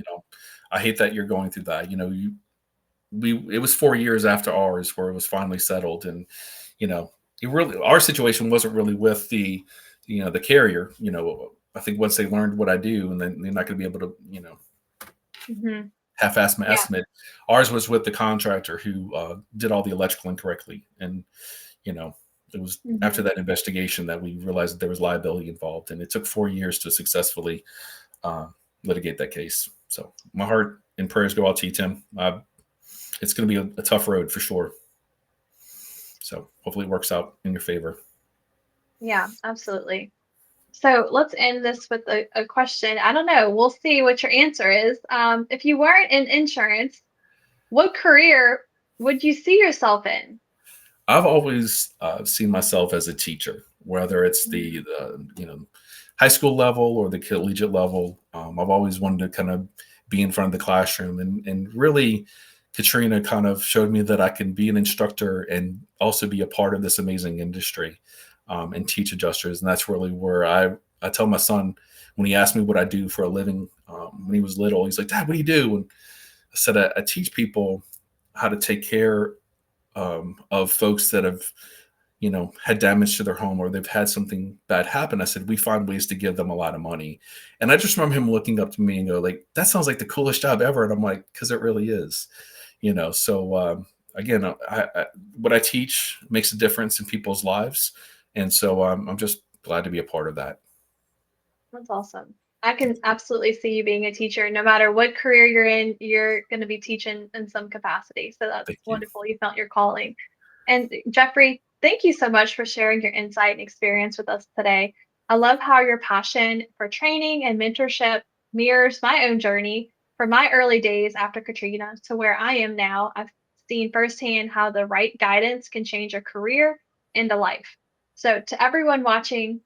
[SPEAKER 2] I hate that you're going through that. It was 4 years after ours where it was finally settled. And, you know, our situation wasn't really with the carrier. I think once they learned what I do, and then they're not going to be able to,
[SPEAKER 1] Hmm.
[SPEAKER 2] half-ass my
[SPEAKER 1] Yeah.
[SPEAKER 2] estimate. Ours was with the contractor who did all the electrical incorrectly. And, you know, it was after
[SPEAKER 1] Hmm.
[SPEAKER 2] that investigation that we realized that there was liability involved. And it took 4 years to successfully uh, litigate that case. So my heart and prayers go out to you, Tim. It's going to be a tough road for sure. So hopefully it works out in your favor.
[SPEAKER 1] Yeah. Absolutely. So let's end this with a question. I don't know. We'll see what your answer is. If you weren't in insurance, what career would you see yourself in?
[SPEAKER 2] I've always seen myself as a teacher, whether it's
[SPEAKER 1] Mm.
[SPEAKER 2] the high school level or the collegiate level. I've always wanted to kind of be in front of the classroom, and really, Katrina kind of showed me that I can be an instructor and also be a part of this amazing industry, and teach adjusters. And that's really where I tell my son when he asked me what I do for a living, when he was little, he's like, "Dad, what do you do?" And I said, I teach people how to take care of folks that have had damage to their home, or they've had something bad happen. I said, we find ways to give them a lot of money. And I just remember him looking up to me and go like, that sounds like the coolest job ever. And I'm like, because it really is. So again, what I teach makes a difference in people's lives. And so I'm just glad to be a part of that.
[SPEAKER 1] That's awesome. I can absolutely see you being a teacher. No matter what career you're in, you're going to be teaching in some capacity. So that's
[SPEAKER 2] Thank you.
[SPEAKER 1] wonderful. You felt your calling. And Jeffrey, thank you so much for sharing your insight and experience with us today. I love how your passion for training and mentorship mirrors my own journey from my early days after Katrina to where I am now. I've seen firsthand how the right guidance can change a career into life. So, to everyone watching,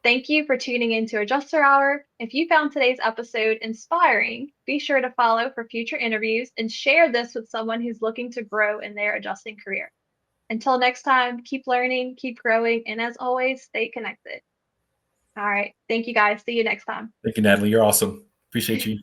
[SPEAKER 1] Thank you for tuning into Adjuster Hour. If you found today's episode inspiring, be sure to follow for future interviews and share this with someone who's looking to grow in their adjusting career. Until next time, keep learning, keep growing, and as always, stay connected. All right. Thank you guys. See you next time.
[SPEAKER 2] Thank you, Natalie. You're awesome. Appreciate you.